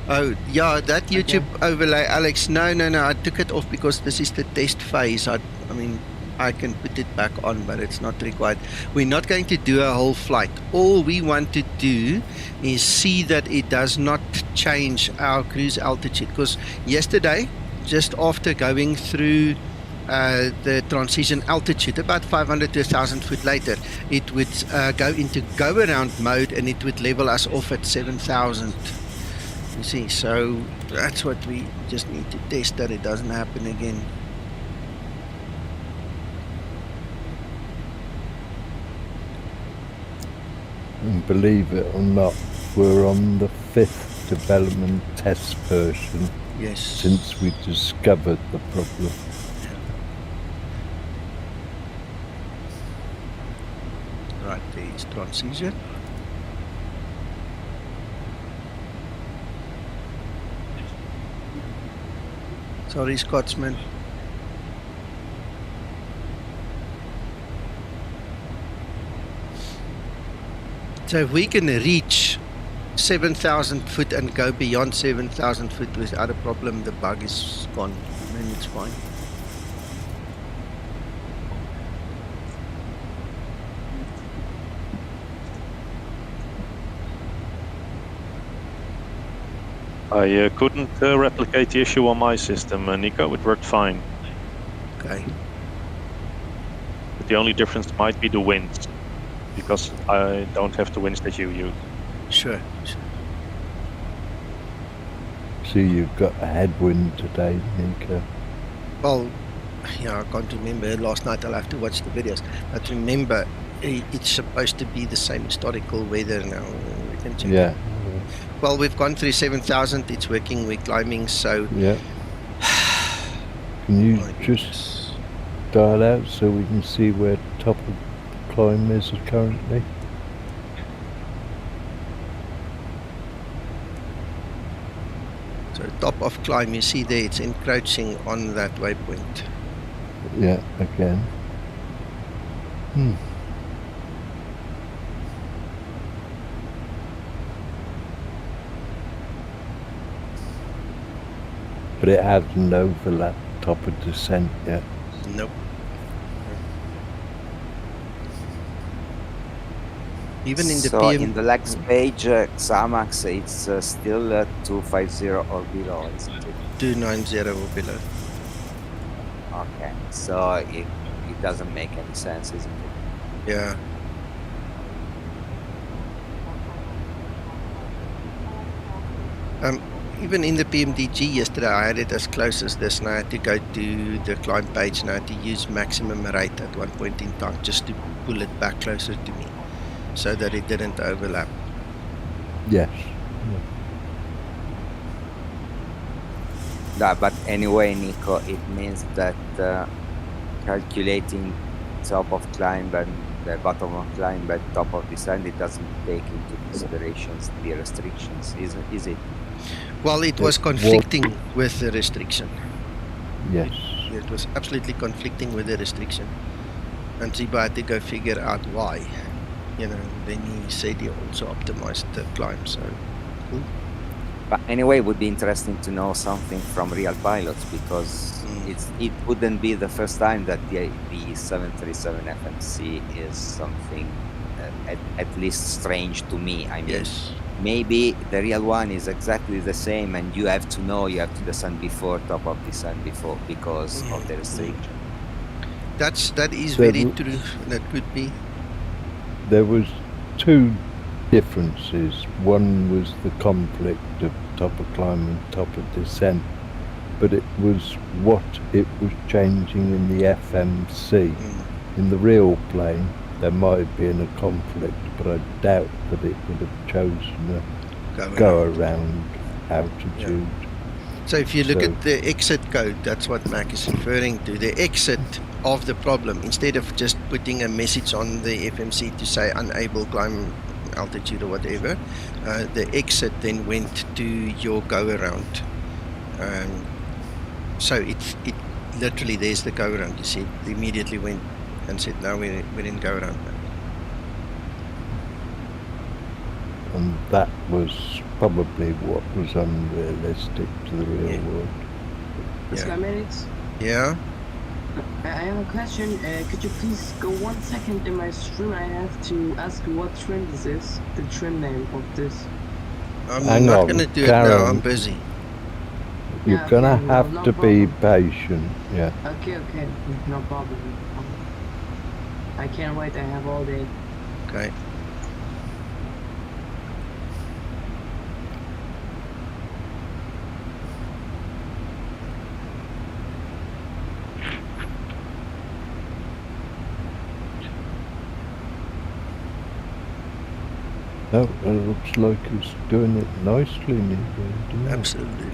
Oh, yeah, that YouTube overlay, Alex, no, I took it off because this is the test phase. I mean, I can put it back on, but it's not required. We're not going to do a whole flight. All we want to do is see that it does not change our cruise altitude. Because yesterday, just after going through the transition altitude, about 500 to 1,000 foot later, it would go into go-around mode and it would level us off at 7,000. You see, so that's what we just need to test, that it doesn't happen again. And believe it or not, we're on the 5th development test version. Yes. Since we discovered the problem. Right, there's transition. Sorry, Scotsman. So if we can reach 7,000 foot and go beyond 7,000 foot without a problem, the bug is gone, then it's fine. I couldn't replicate the issue on my system, Nico. It worked fine. Okay. But the only difference might be the winds, because I don't have the winds that you use. Sure. See, you've got a headwind today, Nico. Well, yeah, I can't remember. Last night I'll have to watch the videos. But remember, it's supposed to be the same historical weather now. We can check. Yeah. Well, we've gone through 7,000. It's working. We're climbing. So. Yeah. Can you just dial out so we can see where top of climb is currently? So top of climb, you see there, it's encroaching on that waypoint. Yeah, again. but it hasn't overlapped top of descent yet. Nope. Even in the So PM... in the legs page, XAMAX, it's still 250 or below, isn't it? 290 or below. Okay, so it doesn't make any sense, isn't it? Yeah. Even in the PMDG yesterday, I had it as close as this, and I had to go to the climb page, and I had to use maximum rate at one point in time just to pull it back closer to me, so that it didn't overlap. Yes. Yeah, but anyway, Nico, it means that calculating top of climb and the bottom of climb and top of descent, it doesn't take into considerations the restrictions, is it? Well, it was conflicting with the restriction. Yes. It was absolutely conflicting with the restriction. And Zibo had to go figure out why. You know, then he said he also optimized the climb, so cool. But anyway, it would be interesting to know something from real pilots, because it wouldn't be the first time that the 737 FMC is something at least strange to me. I mean, yes. Maybe the real one is exactly the same, and you have to know you have to descend before, top of descent before, because of the restriction. That is very true. That could be. There was two differences. One was the conflict of top of climb and top of descent, but it was what it was changing in the FMC. In the real plane, there might have been a conflict, but I doubt that it would have chosen a go around altitude. Yeah. So if you look at the exit code, that's what Mac is referring to. The exit of the problem, instead of just putting a message on the FMC to say unable climb altitude or whatever, the exit then went to your go around. So it literally, there's the go around. You see, it immediately went and said, no, we're in go around now. And that was probably what was unrealistic to the real world. Skymatix? Yeah? I have a question. Could you please go 1 second in my stream? I have to ask what trim this is, the trim name of this. I'm not going to do it now, I'm busy. You're going to have to be patient, yeah. Okay, no problem. I can't wait, I have all day. Okay. No, it looks like it's doing it nicely, Nico. Absolutely.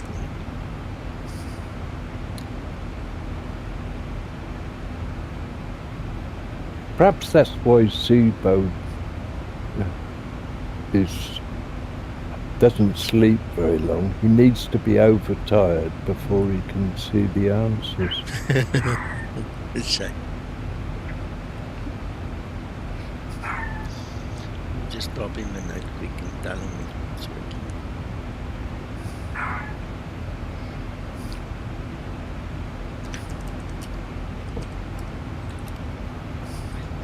Perhaps that's why Zebo doesn't sleep very long. He needs to be overtired before he can see the answers. It's shame. Just drop him a note quick and tell him it's working.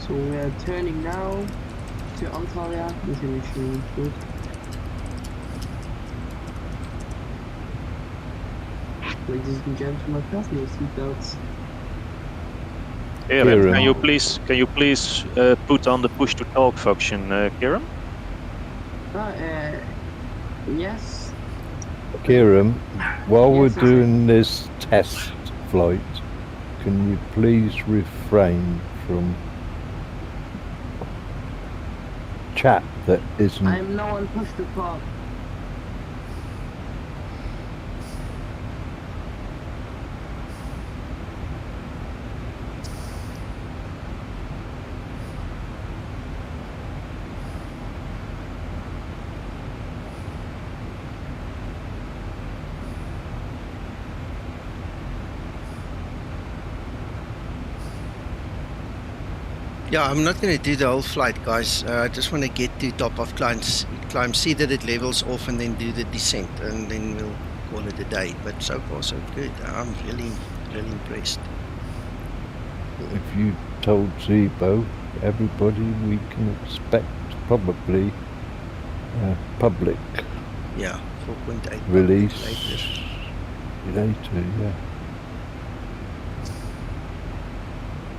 So we are turning now to Antalya. International good. Ladies and gentlemen, fasten your seatbelts. Kieran, can you please put on the push to talk function, Kieran? Yes. Kieran, while we're doing this test flight, can you please refrain from chat that isn't... I'm now on push to talk. Yeah, I'm not going to do the whole flight, guys. I just want to get to top of climb, see that it levels off, and then do the descent, and then we'll call it a day. But so far so good. I'm really impressed. If you told Zebo, everybody, we can expect probably public 4.8 release later, yeah.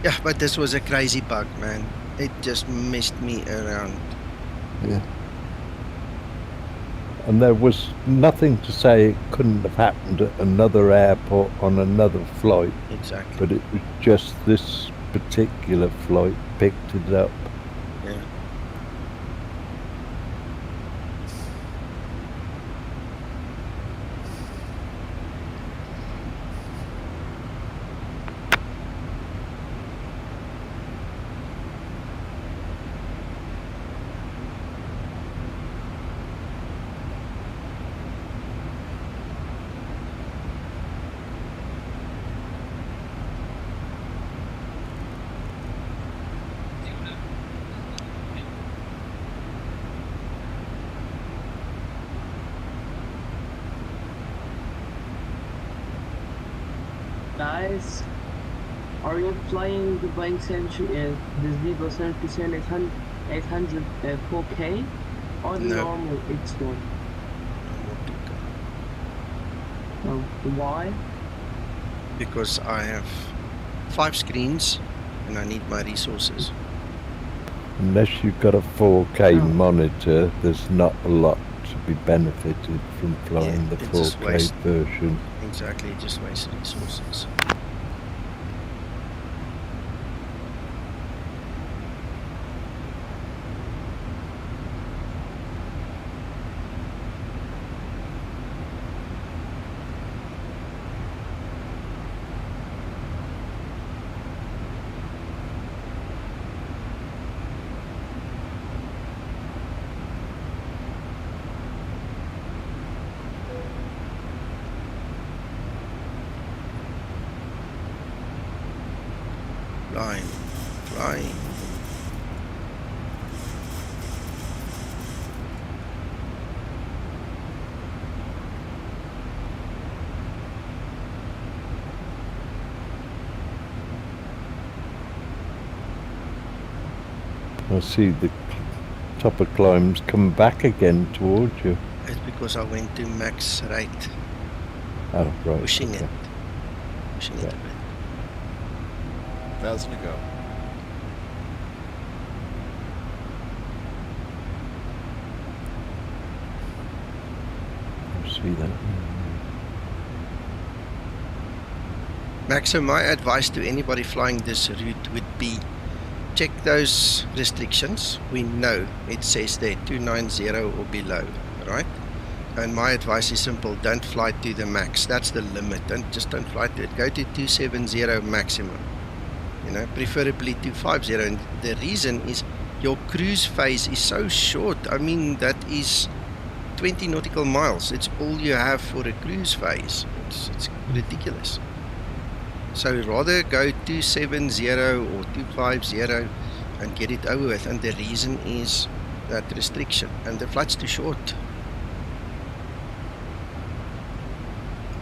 Yeah, but this was a crazy bug, man. It just messed me around. Yeah. And there was nothing to say it couldn't have happened at another airport on another flight. Exactly. But it was just this particular flight picked it up. Yeah. Guys, are you flying the Boeing the Zibo 737 800 4K or the normal X1? Oh, why? Because I have 5 screens and I need my resources. Unless you've got a 4K monitor, there's not a lot to be benefited from flying the 4K version. Exactly, it just wastes resources. Flying. I see the top of climbs come back again towards you. It's because I went to max rate. Oh, right. Pushing it a bit. 1,000 to go. See that? Max, so my advice to anybody flying this route would be check those restrictions. We know it says there 290 or below, right? And my advice is simple: don't fly to the max. That's the limit. Don't fly to it. Go to 270 maximum. You know, preferably 250. And the reason is your cruise phase is so short. I mean, that is 20 nautical miles. It's all you have for a cruise phase. It's ridiculous. So rather go 270 or 250 and get it over with. And the reason is that restriction, and the flight's too short.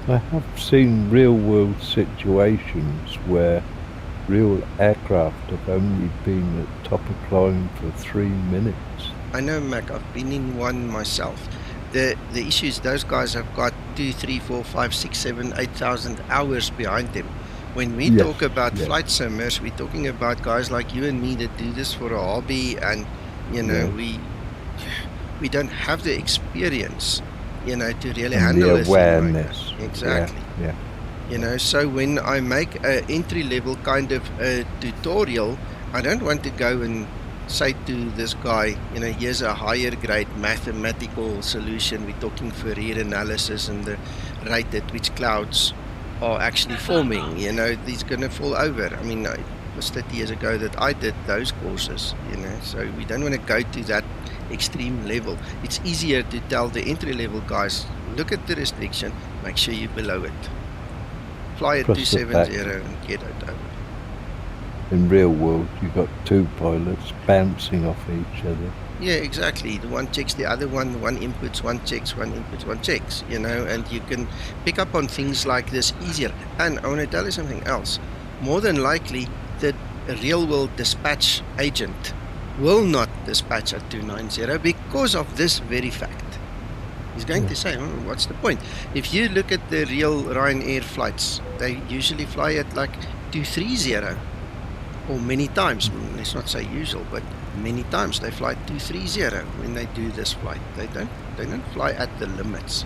I have seen real-world situations where real aircraft have only been at top of climb for 3 minutes. I know, Mac. I've been in one myself. The issue is those guys have got 2, 3, 4, 5, 6, 7, 8,000 hours behind them. When we talk about flight simmers, we're talking about guys like you and me that do this for a hobby, and you know we don't have the experience, you know, to really handle the awareness. Exactly. You know, so when I make an entry-level kind of a tutorial, I don't want to go and say to this guy, you know, here's a higher grade mathematical solution. We're talking Fourier analysis and the rate at which clouds are actually forming. You know, he's going to fall over. I mean, it was 30 years ago that I did those courses, you know, so we don't want to go to that extreme level. It's easier to tell the entry-level guys, look at the restriction, make sure you're below it. Fly at 270 and get it over. In real world, you've got two pilots bouncing off each other. Yeah, exactly. The one checks the other one inputs, one checks, one inputs, one checks, you know, and you can pick up on things like this easier. And I want to tell you something else. More than likely, the real-world dispatch agent will not dispatch at 290 because of this very fact. He's going to say, what's the point? If you look at the real Ryanair flights, they usually fly at like 230, or many times, let's not say usual, but many times they fly 230 when they do this flight. They don't fly at the limits.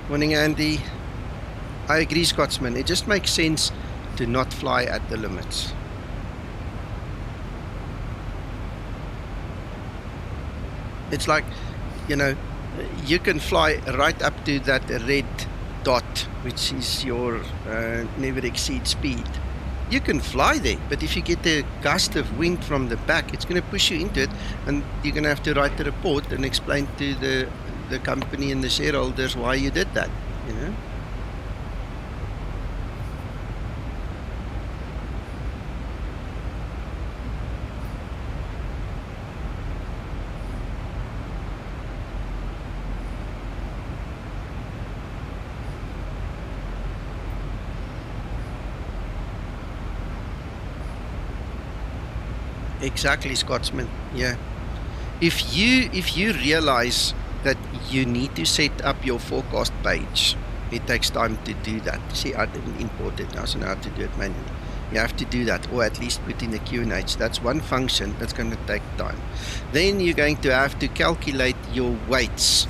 Morning, Andy. I agree, Scotsman. It just makes sense to not fly at the limits. It's like, you know, you can fly right up to that red dot, which is your never exceed speed. You can fly there, but if you get a gust of wind from the back, it's going to push you into it, and you're going to have to write a report and explain to the company and the shareholders why you did that, you know. Exactly, Scotsman. Yeah. If you realize that you need to set up your forecast page, it takes time to do that. See, I didn't import it now, so now I have to do it manually. You have to do that, or at least put in a QNH. That's one function that's going to take time. Then you're going to have to calculate your weights.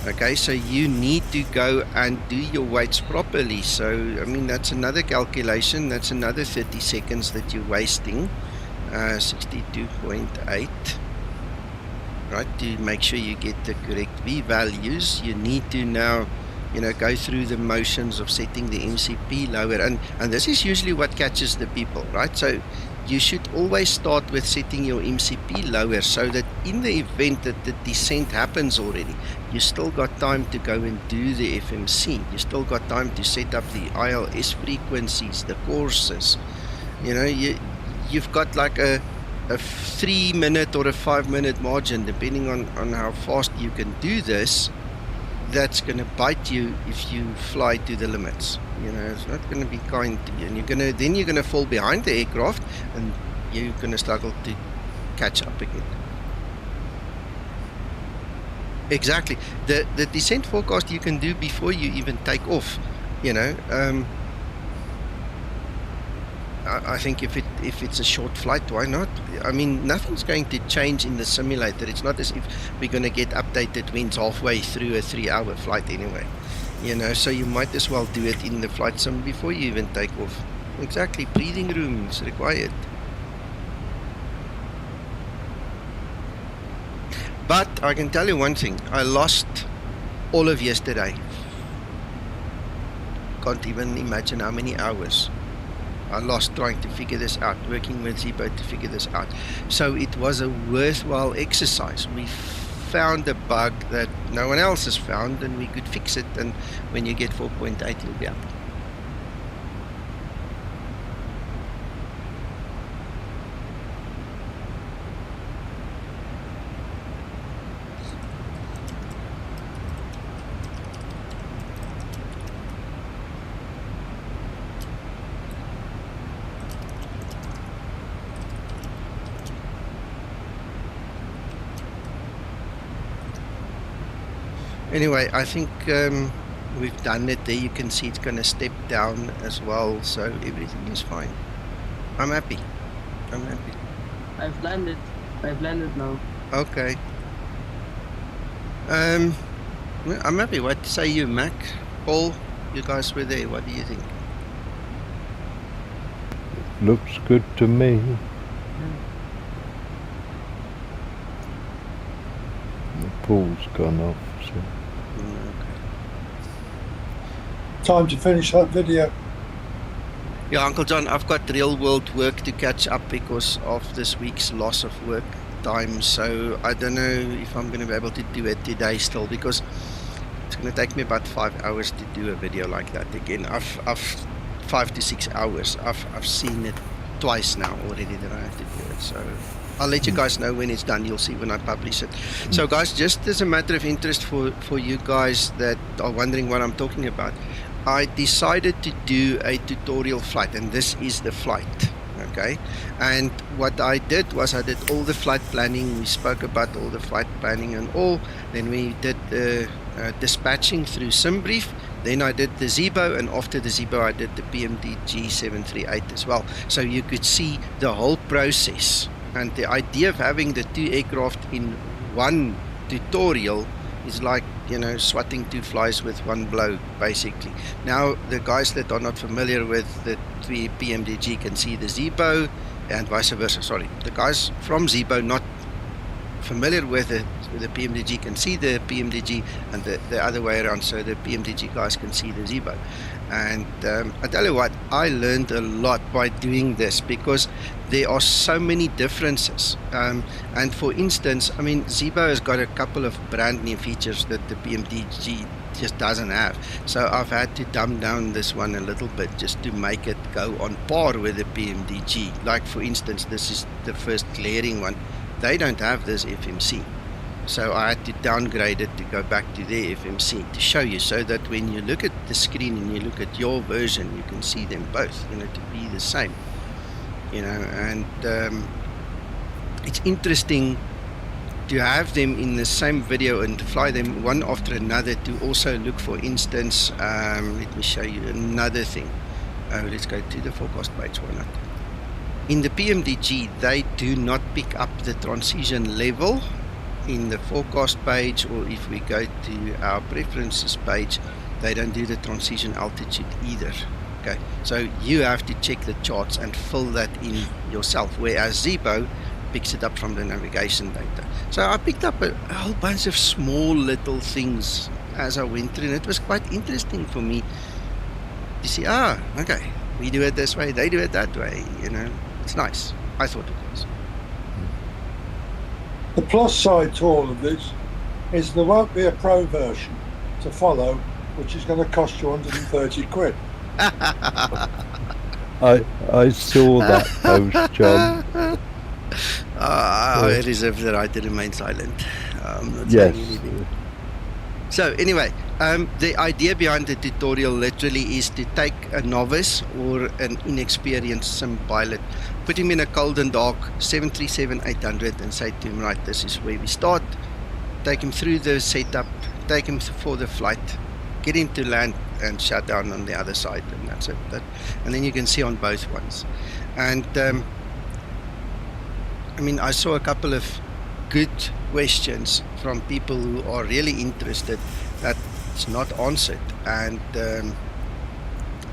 Okay, so you need to go and do your weights properly. So, I mean, that's another calculation. That's another 30 seconds that you're wasting. 62.8, right, to make sure you get the correct V values. You need to now, you know, go through the motions of setting the MCP lower, and this is usually what catches the people, right? So you should always start with setting your MCP lower, so that in the event that the descent happens already, you still got time to go and do the FMC. You still got time to set up the ILS frequencies, the courses. You know, you've got like a 3-minute or a 5-minute margin, depending on how fast you can do this. That's going to bite you if you fly to the limits. You know, it's not going to be kind to you, and you're going to fall behind the aircraft, and you're going to struggle to catch up again. Exactly. The descent forecast you can do before you even take off. You know. I think if it's a short flight, why not? I mean, nothing's going to change in the simulator. It's not as if we're going to get updated winds halfway through a 3-hour flight anyway. You know, so you might as well do it in the flight sim before you even take off. Exactly, breathing room is required. But I can tell you one thing. I lost all of yesterday. Can't even imagine how many hours I lost trying to figure this out, working with Zebo to figure this out. So it was a worthwhile exercise. We found a bug that no one else has found, and we could fix it, and when you get 4.8 you'll be happy. Anyway, I think we've done it. There you can see it's going to step down as well, so everything is fine. I'm happy. I've landed now. Okay. I'm happy. What say you, Mac? Paul, you guys were there. What do you think? Looks good to me. The pool's gone off, so. Time to finish that video. Yeah, Uncle John, I've got real world work to catch up because of this week's loss of work time, so I don't know if I'm going to be able to do it today still, because It's going to take me about 5 hours to do a video like that again. I've 5 to 6 hours. I've seen it twice now already that I have to do it. So I'll let you guys know when it's done. You'll see when I publish it. So guys, just as a matter of interest for you guys that are wondering what I'm talking about, I decided to do a tutorial flight, and this is the flight. Okay, and what I did was I did all the flight planning. We spoke about all the flight planning and all. Then we did the dispatching through SimBrief. Then I did the Zebo, and after the Zebo I did the PMDG 738 as well. So you could see the whole process. And the idea of having the 2 aircraft in one tutorial is like, you know, swatting 2 flies with one blow, basically. Now, the guys that are not familiar with the 3 PMDG can see the Zebo, and vice versa. Sorry, the guys from Zebo not familiar with the PMDG can see the PMDG, and the other way around, so the PMDG guys can see the Zebo. And I tell you what, I learned a lot by doing this, because there are so many differences. And for instance, I mean, Zebo has got a couple of brand new features that the PMDG just doesn't have. So I've had to dumb down this one a little bit just to make it go on par with the PMDG. Like for instance, this is the first glaring one. They don't have this FMC. So I had to downgrade it to go back to their FMC to show you, so that when you look at the screen and you look at your version, you can see them both, you know, to be the same. You know, and it's interesting to have them in the same video and fly them one after another, to also look, for instance, let me show you another thing. Let's go to the forecast page, why not? In the PMDG, they do not pick up the transition level in the forecast page, or if we go to our preferences page, they don't do the transition altitude either. Okay, so you have to check the charts and fill that in yourself, whereas Zebo picks it up from the navigation data. So I picked up a whole bunch of small little things as I went through, and it was quite interesting for me to see, okay, we do it this way, they do it that way, you know. It's nice. I thought it was. The plus side to all of this is there won't be a pro version to follow, which is going to cost you 130 quid. I saw that post, John. I reserve the right to remain silent. I'm not saying anything. So anyway, the idea behind the tutorial literally is to take a novice or an inexperienced sim pilot, put him in a cold and dark 737-800 and say to him, right, this is where we start. Take him through the setup, take him for the flight, get him to land and shut down on the other side, and that's it. And then you can see on both ones. And I mean, I saw a couple of good questions from people who are really interested that's not answered, and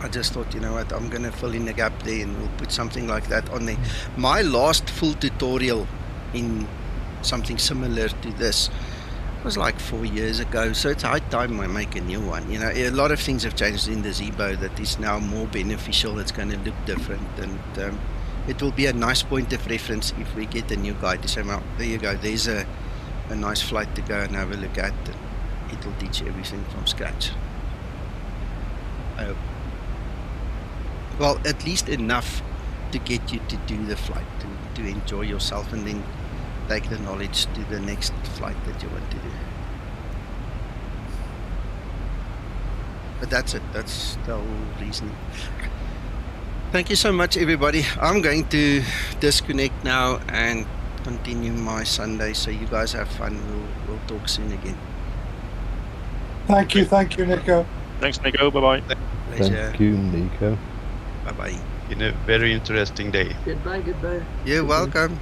I just thought, you know what, I'm gonna fill in the gap there, and we'll put something like that on there. My last full tutorial in something similar to this was like 4 years ago, so it's high time I make a new one. You know, a lot of things have changed in the Zebo that is now more beneficial. It's going to look different, and it will be a nice point of reference if we get a new guy to say, well, there you go, there's a nice flight to go and have a look at, and it will teach you everything from scratch. I hope. Well, at least enough to get you to do the flight, to enjoy yourself, and then take the knowledge to the next flight that you want to do. But that's it, that's the whole reason. Thank you so much, everybody. I'm going to disconnect now and continue my Sunday, so you guys have fun. We'll talk soon again. Thank you, Nico. Thanks, Nico. Bye-bye. Pleasure. Thank you, Nico. Bye-bye. In a very interesting day. Goodbye. You're welcome.